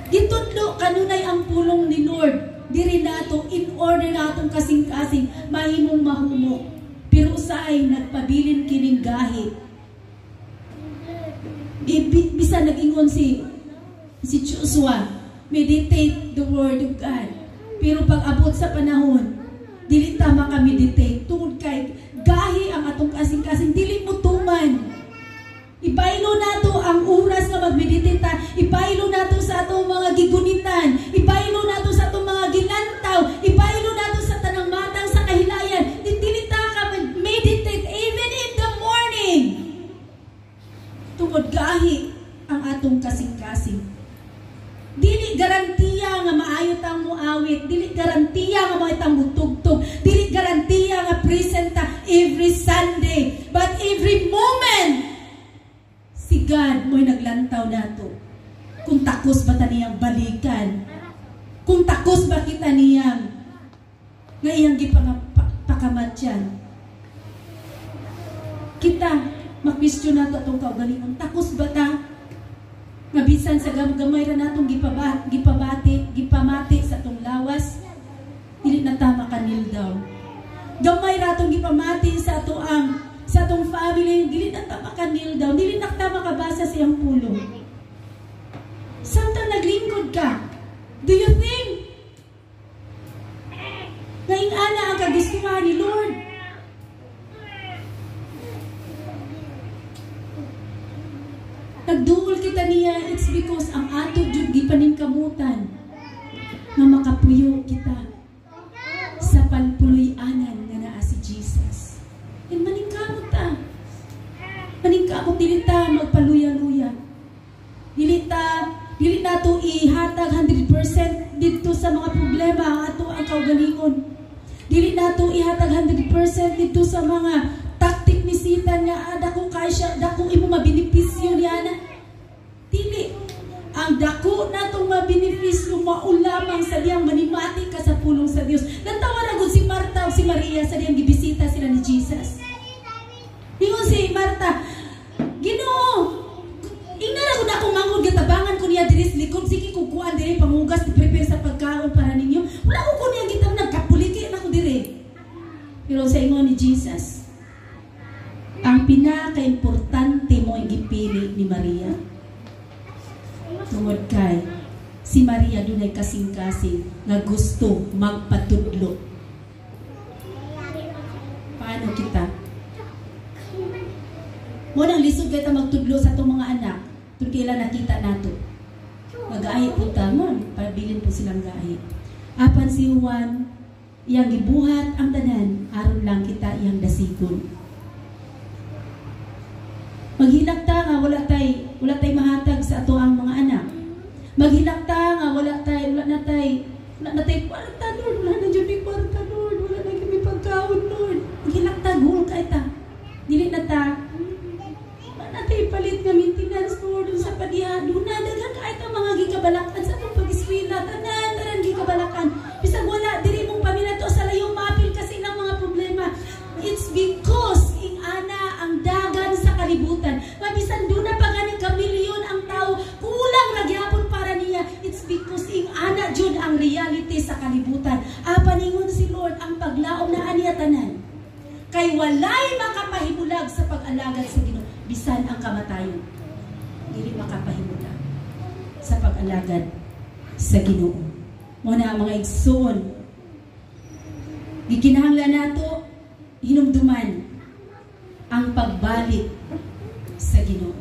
[SPEAKER 1] Gitudlo kanunay ang pulong ni Lord diri nato in order na atong kasing-kasing mahimong mahumo. Pero usahay nagpabilin kining gahi. Bisa nag-ingon si Joshua, meditate the word of God. Pero pag abot sa panahon, dili ta maka-meditate tungod kay gahi ang atong kasing-kasing, dili mo tuman. Ipailo nato ang oras nga mag-meditate ta, ipailo nato sa atong mga gigunitan, ipailo nato sa atong mga gilantaw, ipailo nato sa tanang matang sa kahilayan. Dili ta ka mag-meditate even in the morning. Tungod gahi ang atong kasing-kasing. Dili garantiya nga maayo tang muawit, dili garantiya nga maitang mutugtog, dili garantiya nga present ta every Sunday, but every moment si God mo'y naglantaw nato. Kung takos ba ta niyang balikan, kung takos ba kita niyang nga iyang gipakamatyan, kita mag-question nato atong kaugalingon, takos ba ta nga bisan sa gamay ra natong gipamati sa atong lawas, dili na ta makanil daw. Gamay ra atong gipamati sa atong family, dili na ta makanil daw, dili na ta makabasa sa iyang pulong. Samtang naglingkod ka, do you think nga ingana ang kagustuhan ni Lord? Nagduol kita niya, it's because ang ato jud gipaningkamutan nga makapuyo kita sa palpuloy-anan nga naa si Jesus. And maningkamot ta. Maningkamot, dili ta magpaluya-luya. Dili nato ihatag 100% dito sa mga problema ang ato ang kaugalingon. Dili nato ihatag 100% dito sa mga taktik ni Satan nga dako imo mabenepisyo niya na. Dili. Ang dako natong mabenepisyo maulamang sa diyang manimati ka sa pulong sa Dios. Natawa na gud si Marta o si Maria sa diyang gibisita sila ni Jesus. Ingon si Marta, Ginoo, ingara ko na akong mangod gatabangan ko niya diri sa likod, sige kukuan diri pangugas prepare sa pagkaon para ninyo. Wala ko niya gitam nagkapuliki na ko diri. Pero sa ingon ni Jesus, ang pinaka-importante mo ang gipili ni Maria. Tungod kay si Maria dunay kasing-kasing nga gusto magpatudlo. Paano kita? Mo nang lisod kita magtudlo sa itong mga anak. Kung kailan nakita nato. Mag-ahi po tamon, pabilin po silang gahi. Apan si Juan, iyang gibuhat ang tanan, aron lang kita iyang dasigon. Maghilakta nga wala tay mahatag sa ato ang mga anak. Maghilakta nga wala na tay kwarta Lord, wala na jud mi kwarta Lord, wala na gyud mi pagkaon Lord. Maghilakta gul kay ta. Dili na ta natay palit nga maintenance Lord sa padiha. Duna daghan kay ta mga gikabalakan sa atong pag-eskwela, tanan gikabalakan. Bisag wala diri mong pamilya to sa layo maapil kasi ng mga problema. It's because ingana ang dagan sa kalibutan. Mabisan doon na pagani kamilyon ang tao, kulang nagyapon para niya walay makapahimulag sa pag-alagad sa Ginoo, bisan ang kamatayon dili makapahimulag sa pag-alagad sa Ginoo. Muna mga igsoon, gikinahanglan nato hinumduman ang pagbalik sa Ginoo.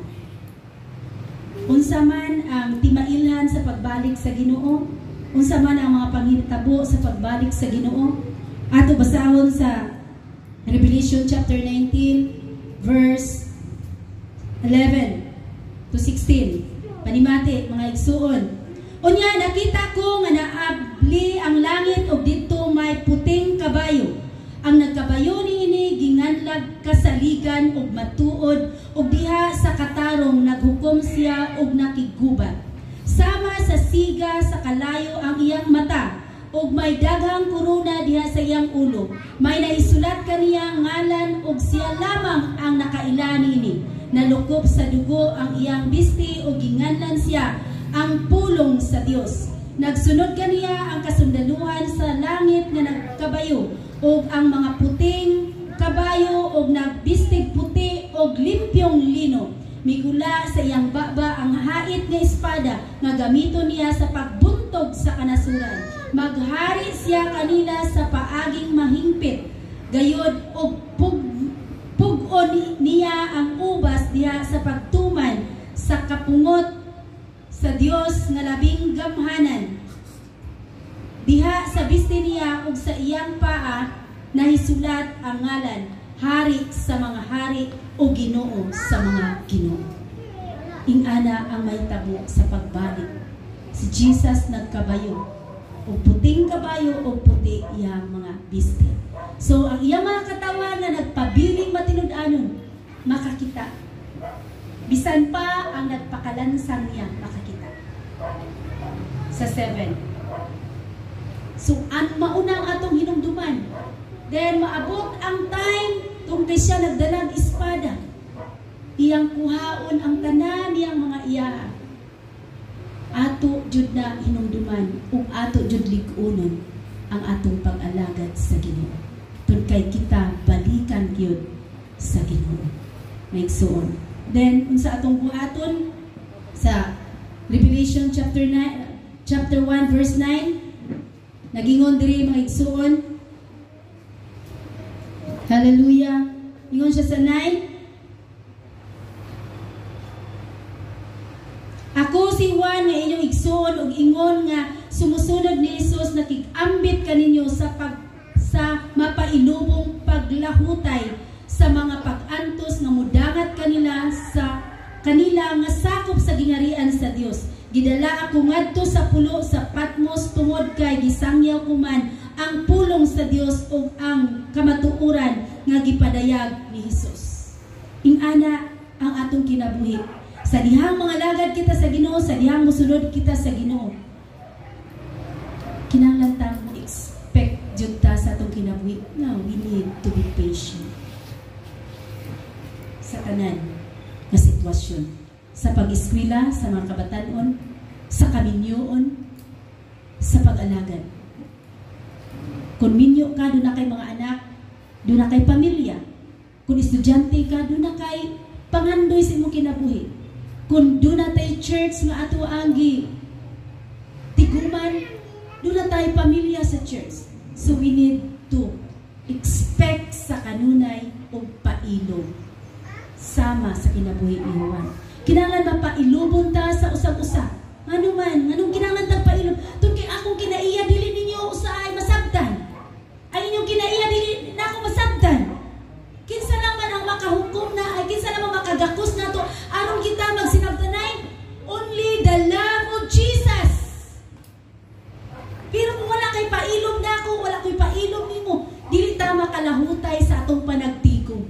[SPEAKER 1] Unsa man ang timailhan sa pagbalik sa Ginoo, unsa man ang mga panghitabo sa pagbalik sa Ginoo, ato basahon sa Revelation chapter 19 verse 11 to 16. Panimati mga igsuon. Unya nakita ko nga naabli ang langit ug didto may puting kabayo. Ang nagkabayo niini ginganlag kasaligan ug matuod ug diha sa katarong naghukom siya ug nakigubat. Sama sa siga sa kalayo ang iyang mata ug may daghang korona diha sa iyang ulo. May naisulat kaniya ngalan ug siya lamang ang nakaila niini. Nalukop sa dugo ang iyang bisti ug ginganlan siya ang pulong sa Dios. Nagsunod kaniya ang kasundaluhan sa langit nga nagkabayo ug ang mga puting kabayo ug nagbistig puti ug limpyong lino. Migula sa iyang baba ang hait nga espada nga gamiton niya sa pagbuntog sa kanasuran. Maghari siya kanila sa paaging mahingpit, gayod ug pugon niya ang ubas diha sa pagtuman sa kapungot sa Dios nga labing gamhanan. Diha sa bisti niya ug sa iyang paa nahisulat ang ngalan, Hari sa mga hari o Ginoo sa mga Ginoo. Ingana ang mahitabo sa pagbalik. Si Jesus nagkabayo, o puting kabayo o puti iyang mga bisti. So ang iyang mga katawan na nagpabiling matinud-anon makakita. Bisan pa ang nagpakalansang niya makakita. Sa 7. So mauna ang atong hinumduman. Then maabot ang time tungkol siya nagdalag espada. Iyang kuhaon ang tanan niyang mga iya. Ato jud na hinumduman ug ato jud lig-unon ang atong pag-alagad sa Ginoo. Tun kay kita balikan gyud sa Ginoo. Maigsoon. Then unsa atong buhaton sa Revelation chapter 1 verse 9 nagingon diri mga igsoon. Hallelujah. Ingon siya sa 9. Ako si Juan nga inyong igsoon ug ingon nga sumusunod ni Jesus nakig-ambit kaninyo sa mapailubong paglahutay sa mga pag-antos nga mudangat kanila nga sakop sa gingarian sa Dios. Gidala ako ngadto sa pulo sa Patmos tungod kay gisangyaw ko man ang pulong sa Dios ug ang kamatuoran nga gipadayag ni Jesus. Ingana ang atong kinabuhi. Sa dihang mga lagad kita sa Ginoo, sa dihang musunod kita sa Ginoo, kinahanglan ta mo expect jud ta sa atong kinabuhi. Now we need to be patient sa tanan nga sitwasyon, sa pag-eskwela, sa mga kabatanon, sa kaminyoon, sa pag-alagad. Kung minyo ka, doon na kay mga anak, doon na kay pamilya. Kung estudyante ka, doon na kay pangandoy sa imong kinabuhi. Kung doon na tayo church nga ato anggi tiguman, doon na tayo pamilya sa church. So we need to expect sa kanunay o pailog sama sa kinabuhi ni Juan. Kinahanglan mapailubon ta sa usab-usab. Ngano man, nganong kinahanglan ta pailob? Tun kay akong kinaiya dili ninyo usahay masabtan. Ay inyong kinaiya dili na ako masabtan. Kinsa naman ang makahukom na, ay kinsa naman makagakos na to aron kita magsinabtanay? Only the love of Jesus. Pero kung wala kay pailom na ako, wala ko'y pailom nimo, dili ta makalahutay sa atong panagtigom.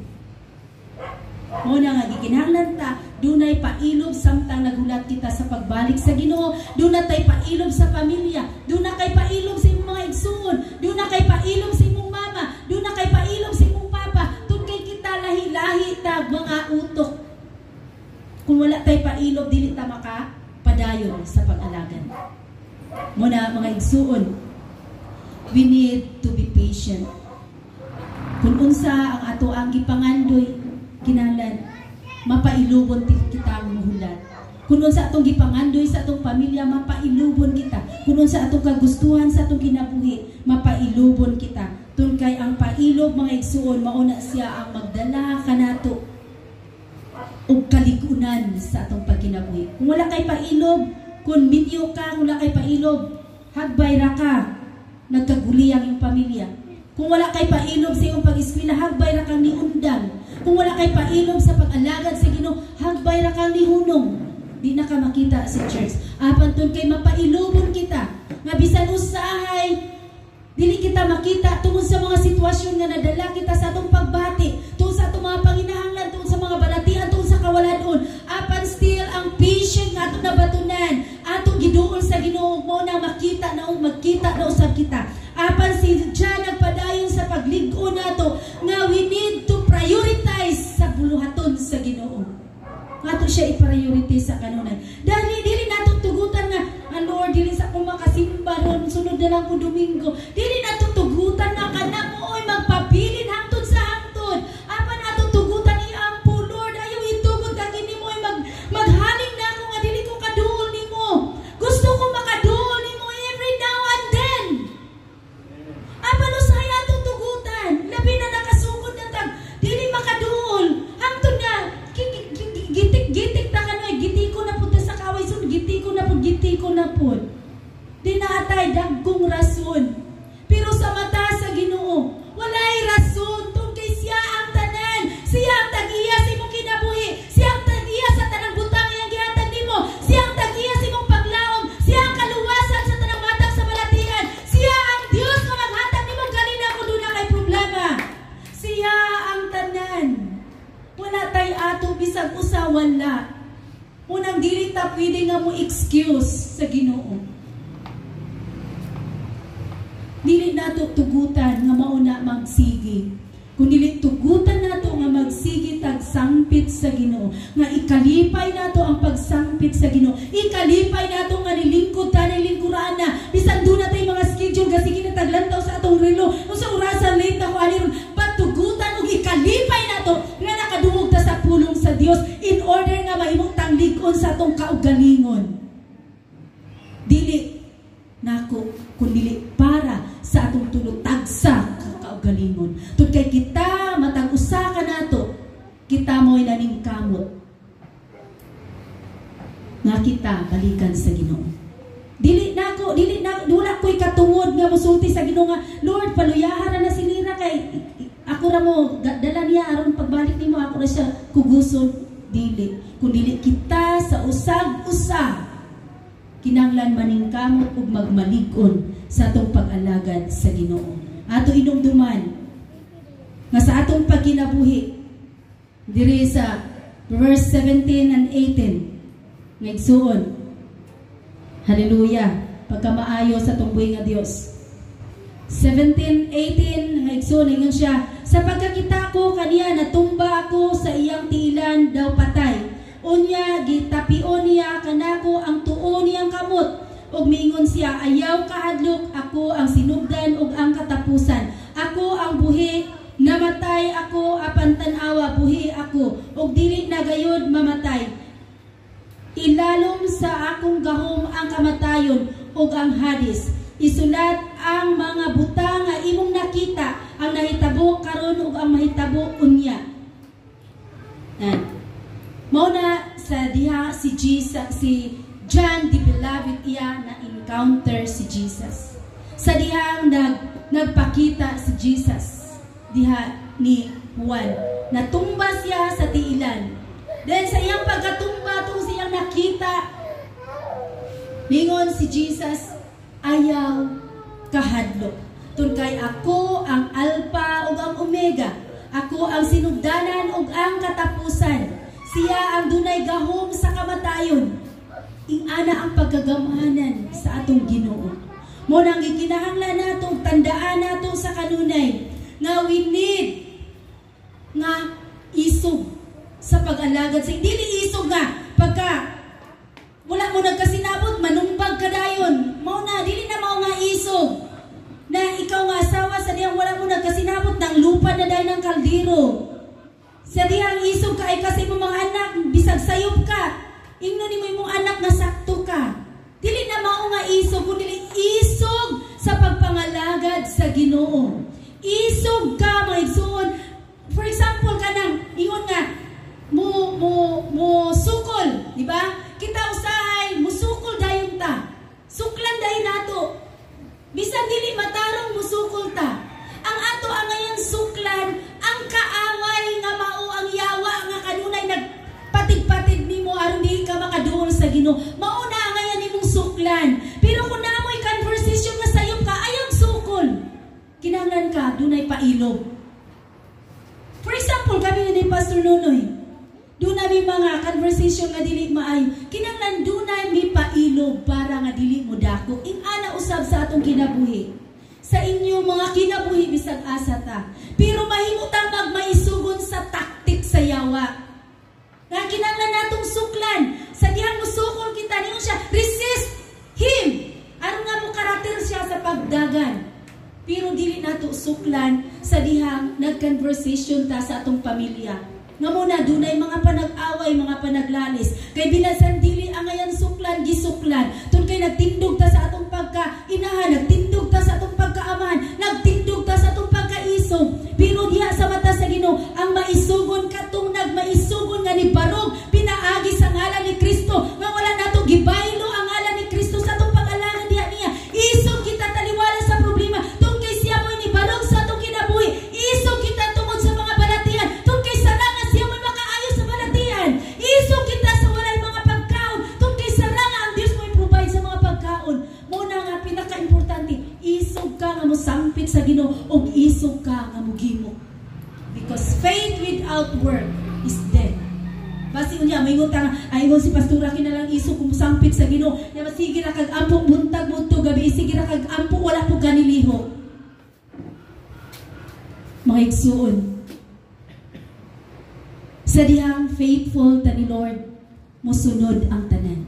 [SPEAKER 1] Muna nga gikinahanglan ta dunay pailom samtang nagulat kita sa pagbalik sa Ginoo, dunay tay pailom sa pamilya, dunay kay pailom sa imong mga igsuon, dunay kay pailom sa imong mama, dunay kay pailom sa imong papa, tun kay kita lahi-lahi tag mga utok. Kung wala tay pailom dili ta makapadayon sa pag-alagad. Muna mga igsuon, we need to be patient. Kung unsa ang ato ang gipangandoy kinahanglan mapailubon kita ang muhulat. Kunon sa atong gipangandoy sa atong pamilya, mapailubon kita. Kunon sa atong kagustuhan sa atong kinabuhi, mapailubon kita. Tun kay ang pailob mga igsuon, mauna siya ang magdala kanato og kaligunan sa atong pagkinabuhi. Kung wala kay pailob, kung minyo ka, kung wala kay pailob, hagbay ra ka, nagkaguli ang iyong pamilya. Kung wala kay pailob sa iyong pag-eskwela, hagbay ra kang niundang. Kung wala kay pailob sa pag-alagad sa Ginoo, hagbay ra kang nihunong. Di na ka makita sa church. Apan tun kay mapailubon kita. Nga bisan usahay, dili kita makita tungod sa mga sitwasyon nga nadala kita sa atong pagbati, tungod sa atong mga panginahanglan, tungod sa mga balatian, tungod sa kawalan-on. Apan still ang patient nga atong nabatunan, atong giduol sa Ginoo mo na makita na magkita na usab kita. Apan si John nagpadayon sa paglig-on nato nga we need to prioritize sa buluhaton sa Ginoo. Ato siya i-priority sa kanunay. Dahil dili nato tugutan nga, Lord, dili sa akong makasimba ron, sunod na lang ko Domingo. Dili nato tugutan nga kana mo oy magpabilin hangtod sa hangtod. Apan ato tugutan iampo, Lord, ayaw itugot kag ini mo oy maghaling na ako nga dili ko kaduol nimo. Gusto ko makaduol nimo every now and then. Apan usay ato tugutan, labi na nakasugod na tag dili makaduol. Hangtod nga gitik ta kanoy, giti ko na pud sa kaway sun, giti ko na pud. Di na atay dagkong rason. Pero sa mata sa Ginoo, walay rason tungod kay siya ang tanan. Siya ang tag-iya sa imong kinabuhi. Siya ang tag-iya sa tanang butang iyang gihatag nimo. Siya ang tag-iya sa imong paglaom. Siya ang kaluwasan sa tanang matang sa balatian. Siya ang Dios nga maghatag nimo kanina kung doon na kay problema. Siya ang tanan. Wala tay ato bisag usa wala. Unang dili ta pwede nga mo excuse sa Ginoo. Dili nato tugutan nga mauna magsigi. Kung dili tugutan nato nga magsigi tag sangpit sa Ginoo, nga ikalipay nato ang pagsangpit sa Ginoo. Ikalipay nato nga nilingkod ta nilingkuraan na. Bisan do na tay mga schedule nga sige na taglantaw sa atong relo. Unsa orasan late na ko ani ron, patugutan og ikalipay nato nga nakadungog ta sa pulong sa Dios in order nga mahimong tanglig-on sa atong kaugalingon. Dili nako kun dili para sa atong tulotagsa kaugalingon. Tud kay kita matag usa ka nato, kita mo'y naningkamot nga kita balikan sa Ginoo. Dili na wala ko'y katungod nga mosulti sa Ginoo nga Lord paluyahan na si Lira kay ako ra mo dala niya aron pagbalik nimo ako ra siya kuguson. Dili kun dili kita sa usag-usa kinahanglan maningkamot ug magmalig-on sa atong pag-alagad sa Ginoo. Ato inumduman nga sa atong pagkinabuhi diri sa verse 17 and 18 ngigsuon. Hallelujah. Pagkamaayo sa atong buhi nga Dios. 17:18 ngigsuon ingon siya, sa pagkakita ko kaniya natumba ako sa iyang tiilan daw patay. Unya gitapion niya kanako ang tuo niyang kamot ug miingon siya, ayaw kahadlok, ako ang sinugdan ug ang katapusan. Ako ang buhi, namatay ako apan tan-awa buhi ako ug dili na gayud mamatay. Ilalom sa akong gahom ang kamatayon ug ang Hades. Isulat ang mga butang nga imong nakita, ang nahitabo karon ug ang mahitabo unya. Mao na sa diha si Jesus, si John the Beloved iya na encounter si Jesus. Sa dihang nagpakita si Jesus diha ni Juan. Natumba siya sa tiilan. Then sa iyang pagkatumba tong siyang nakita, ningon si Jesus, ayaw kahadlok. Tun kay ako ang Alpha ug ang Omega. Ako ang sinugdanan ug ang katapusan. Siya ang dunay gahom sa kamatayon. Ingana ang pagkagamahanan sa atong Ginoo. Mo nang gikinahanglan nato tandaan nato sa kanunay nga we need nga isog sa pag-alagad sa dili isog nga pagka wala mo nagkasinabot manumbag ka dayon. Mao na dili na mao nga isog na ikaw nga asawa sa diya diyang wala mo nagkasinabot ng lupa na dahil ng kaldero. Sa diyang isog ka ay kasi mo mga anak, bisag sayop ka. Ingno ni mo imong anak nga sakto ka. Dili na mao nga isog, kundi isog sa pagpangalagad sa Ginoo. Isog ka mga igsoon. For example kanang ingon nga mo sukol, di ba? Kita usahay musukol dayon ta. Suklan dayon nato. Bisan dili matarong musukol ta. Ang ato ang ngayon suklan, ang kaaway nga mao ang yawa nga kanunay nagpatig-patig nimo aron dili ka makaduol sa Ginoo. Mao na ngayon imong suklan. Pero kung naamoy conversation nga sayop ka, ayog sukol. Kinahanglan ka dunay pailog. For example, kami ni Pastor Nonoy. Doon na may mga conversation nga dili maayo. Kinahanglan doon na may pailog para nga dili mo dako. Ing ana usab sa atong kinabuhi. Sa inyo mga kinabuhi bisag asa ta. Pero mahimutang magmaisugon sa taktik sa yawa. Nga kinahanglan natong suklan. Sa dihang musukol kita niyo siya, resist him. Aron nga mo karakter siya sa pagdagan. Pero dili nato suklan sa dihang nag-conversation ta sa atong pamilya. Nga muna, dunay mga panag-away, mga panaglalis. Kay bilasan dili ang ngayon suklan, gisuklan. Tun kay nagtindog ta sa atong pagka-inahan, nagtindog ta sa atong pagkaaman, nagtindog ta sa atong pagkaisog. Pero diha sa mata sa Ginoo, ang maisugon katong nagmaisugon nga ni Barog, pinaagi sa ngalan ni Kristo. Nga wala nato gibaylo ang ngalan ni Kristo sa atong pag-alangan diha niya. Isog kita taliwala sa problema. Tun kay siya mo ni Barog sa atong kinabuhi. Isog kita tungod sa mga balatian. Tun kay saranga siya mo makaayo sa balatian. Isog kita sa walay mga pagkaon. Tun kay saranga ang Dios mo i-provide sa mga pagkaon. Muna nga pinaka-importante, isog ka nga mo sampit sa Ginoo ug isog ka nga mo gimo. Because faith without work is dead. Basi unya may ngutang aygon si pastora kinalang isog kung sampit sa Ginoo. Ya sige ra kag ampo buntag mudto gabi, sige ra kag ampo wala po ganiliho. Mga igsuon. Sa dihang faithful ta ni Lord, mosunod ang tanan.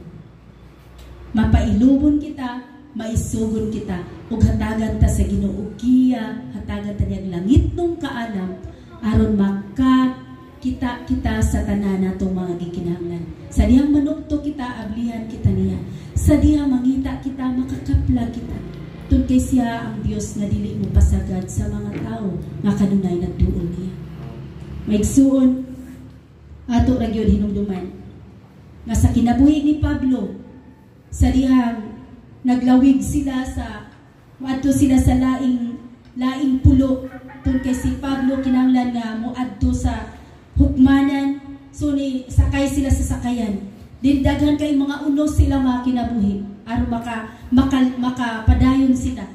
[SPEAKER 1] Mapailubon kita, maisugon kita, ug hatagan ta sa Ginoo ug giya, hatagan ta niyang langit nung kaalam aron maka kita sa tanan natong mga gikinahanglan. Sa dihang manukto kita, ablihan kita niya. Sa dihang mangita kita, makakapla kita. Tun kay siya ang Dios nga dili mo pasagad sa mga tao nga kanunay nagduol niya. Maigsuon ato ra gyud hinumduman nga sa kinabuhi ni Pablo, sa dihang naglawig sila sa moadto sila sa laing pulo. Tun kay si Pablo kinahanglan nga moadto sa hukmanan, so ni sakay sila sa sakayan. Daghan kay mga unos sila mga kinabuhi aron makapadayon sila.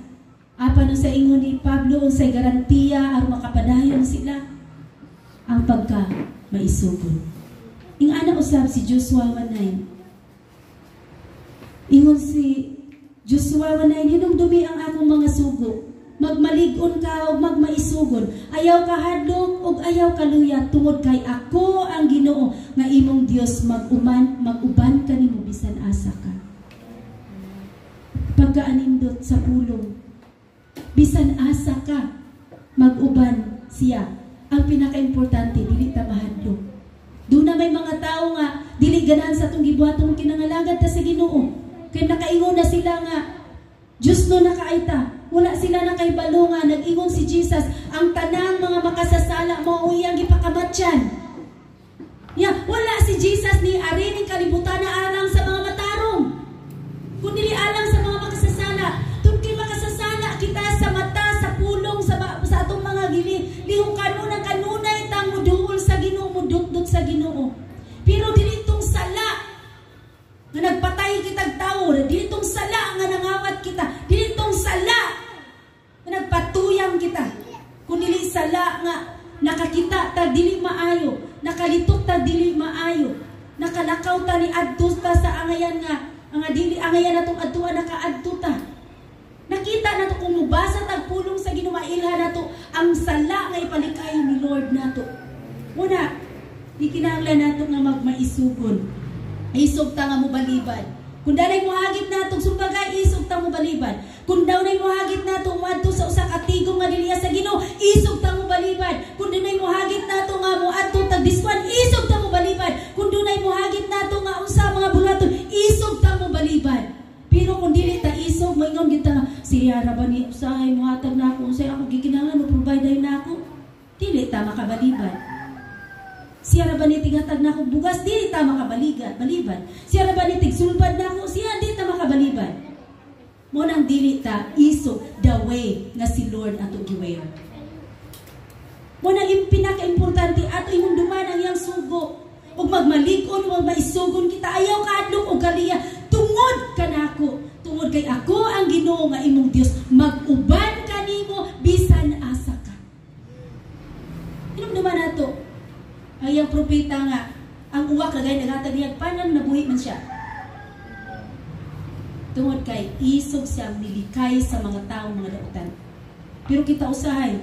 [SPEAKER 1] Apa no sa ingon ni Pablo sa garantiya aron makapadayon sila ang pagka maisugon. Ing ana usab si Joshua 1:9. Ingon si Joshua 1:9, hinumdumi ang akong mga sugo. Magmalig-on ka o magmaisugon. Ayaw ka hadlok o ayaw ka luya tungod kay ako ang Ginoo nga imong Dios mag-uban ka nimo bisan asa ka. Pagkaanindot sa pulong, bisan asa ka, mag-uban siya. Ang pinaka-importante, dili ta mahadlok. Doon na may mga tao nga dili ganahan sa atong gibuhatong kinangalagad ta sa Ginoo. Kay nakaingon na sila nga Diyos no nakaita. Wala sila na kay balunga. Nag-ingon si Jesus, ang tanang mga makasasala mo uyang ipakamatyan. Wala si Jesus ni arining kalibutan na alang sa mga matarong. Kundi alang sa mga makasasala. Tungkol makasasala kita sa mata, sa pulong, sa atong mga lihong kanunay tang muduol sa Ginoo, mudukdot sa Ginoo. Pero dilitong sala nga nagpatay kitag tao, dilitong sala nga nangawat kita, dilitong sala nga nagpatuyang kita, kundi sala nga nakakita ta dili maayo, nakalitok ta dili maayo, nakalakaw ta ni adto ta sa angayan nga dili angayan natong adtuan nakaadto ta. Nakita nato kung mubasa tag pulong sa Ginoo, mailhan nato ang sala nga ipalikayo ni Lord nato. Una, di kinahanglan nato nga magmaisugon. Isog ta nga mo balibad. Kung dalay mo agip nato sumbagay isog ta mo balibad. Kung daw nay mohagit nato umadto sa usa ka tigong nga diliya sa Ginoo, isog ta mo balibad. Kung dunay mohagit nato nga moadto tag diskwan, isog ta mo balibad. Kung dunay mohagit nato nga unsa mga bulaton, isog ta mo balibad. Pero kung dili ta isog, moingon kita nga siya ra ba ni usahay mohatag nako, unsay ako gikinahanglan mo provide nako. Dili ta makabalibad. Siya ra ba ni tigatag nako bugas, dili ta balibad. Siya ra ba ni tigsulbad nako, siya di ta makabalibad. Mo nang dili ta isog the way nga si Lord ato giwayo. Mo nang pinaka-importante ato imong duman ang iyang sugo. Ug magmalig-on, ug maisugon kita, ayaw kaadlok og galiya, tungod kanako, tungod kay ako ang Ginoo nga imong Dios, mag-uban kanimo bisan asa ka. Inom duman nato ang iyang propeta nga ang uwa kagay naghatag niya panan nabuhi man siya. Tungod kay isog siyang nilikay sa mga tao, mga dautan. Pero kita usahay,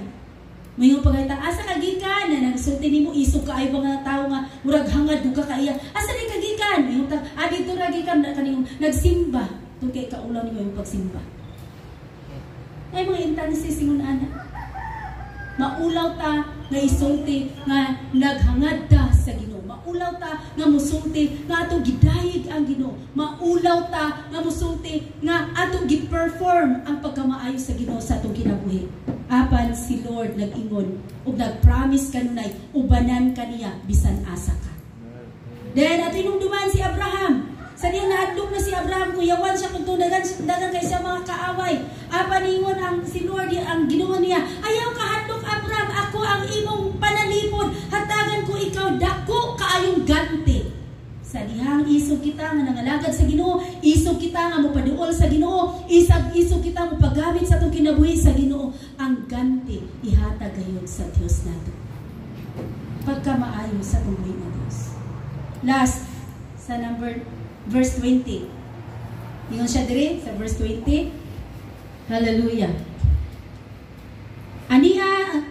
[SPEAKER 1] mayong pagkita, asa kagikan na nagsulti nimo isog ka ay mga tao nga murag hangad duga kaiya. Asa ni kagikan? Mayong tag dito ra gikan kaniyong nagsimba. Tungod kay kaulaw nimo yung pagsimba. Ay mga intansi singon ana. Maulaw ta nga isulti nga naghangad ta sa Ginoo. Maulaw ta nga musulti nga ato gidayeg ang Ginoo. Maulaw ta nga musulti nga ato gi-perform ang pagkamaayo sa Ginoo sa atong kinabuhi. Apan si Lord nag-ingon ug nag-promise kanunay ubanan kaniya bisan asa ka. Then ato inungduman si Abraham. Sa diyang naadlok na si Abraham, kuyawan siya kung dagan kay siya mga kaaway. Paningon ang si Lord, ang Ginoo niya, ayaw kahadlok Abraham, ako ang imong panalipod, hatagan ko ikaw, dako kaayong ganti. Sa dihang isog kita nga nangalagad sa Ginoo, isog kita nga mopaduol sa Ginoo, isog kita mo paggamit sa itong kinabuhi sa Ginoo, ang ganti ihatag gayon sa Dios nato. Pagkamaayo sa kumuhi ng Dios. Last, sa verse 20. Ingon siya dire sa verse 20. Hallelujah. Ania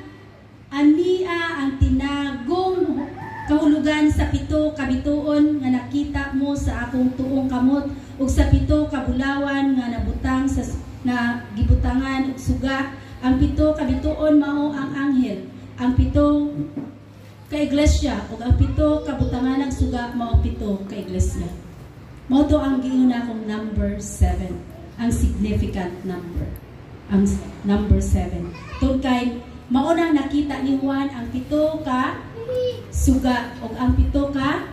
[SPEAKER 1] ang tinagong kahulugan sa pito kabituon nga nakita mo sa akong tuong kamot ug sa pito kabulawan nga nabutang sa na gibutangan ug suga. Ang pito kabituon mao ang anghel. Ang pito ka iglesia ug ang pito kabutangan ng suga mao pito ka iglesia. Mao to ang giingon akong number 7, ang significant number. Ang number 7. Tungod kay mao nang nakita ni Juan ang pito ka suga ug ang pito ka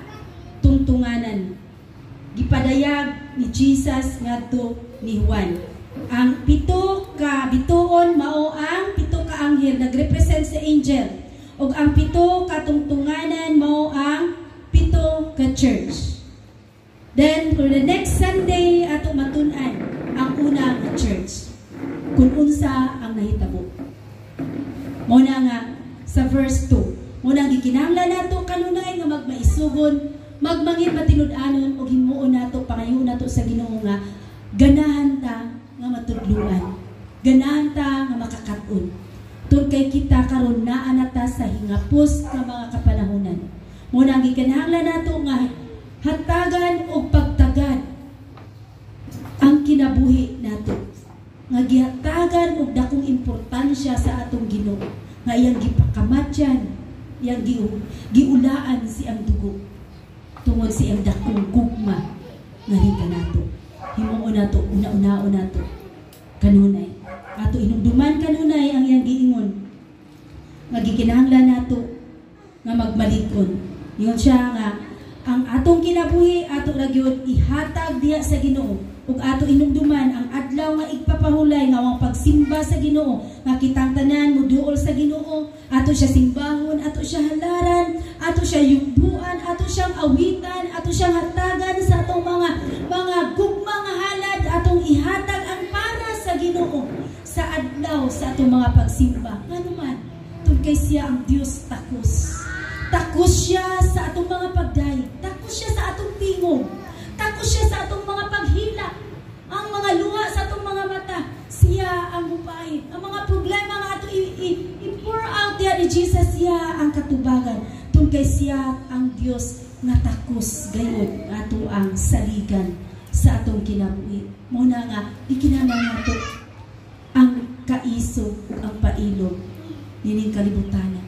[SPEAKER 1] tungtunganan. Gipadayag ni Jesus ngadto ni Juan. Ang pito ka bituon mao ang pito ka anghel, nagrepresent sa angel. Ug ang pito ka tungtunganan mao ang pito ka church. Then, for the next Sunday, ato matun-an ang unang church. Kung unsa ang nahitabo. Muna nga, sa verse 2, muna gikinahanglan nato kanunay nga magmaisugon, magmangit matinud-anon, o himuon nato, pangayon nato sa Ginoo nga, ganahan ta nga matudluan. Ganahan ta nga makakaton. Tun kay kita karon naa nata sa hingapos nga mga kapanahonan. Muna gikinahanglan nato nga hatagan o pagtagad ang kinabuhi nato. Nga gihatagan og dakong importansya sa atong Ginoo. Nga iyang gipakamatyan, iyang giulaan si ang dugo. Tungod si ang dakong gugma nga rin nato. Himuon nato, una-unaon nato. Kanunay. Ato inumduman kanunay ang iyang giingon. Nga gikinahanglan nato nga magmalig-on. Yun siya nga ang atong kinabuhi ato ra gyud ihatag diha sa Ginoo ug ato inumduman ang adlaw nga igpapahulay nga ang pagsimba sa Ginoo nga kitang tanan moduol sa Ginoo, ato siya simbahon, ato siya halaran, ato siya yugbuan, ato siyang awitan, ato siyang hatagan sa atong mga gugma nga halad, atong ihatag ang para sa Ginoo sa adlaw sa atong mga pagsimba. Ngano man tungod kay siya ang Dios takos. Takos siya sa atong mga pagdayeg. Takos siya sa atong tingog. Takos siya sa atong mga paghila. Ang mga luha sa atong mga mata. Siya ang mupait. Ang mga problema nga ato i-pour out diya ni Jesus, siya ang katubagan. Tungkol kay siya ang Dios nga takos gayon ato ang saligan sa atong kinabuhi. Muna nga, ikinahanglan nato isog ang pailog nining kalibutan.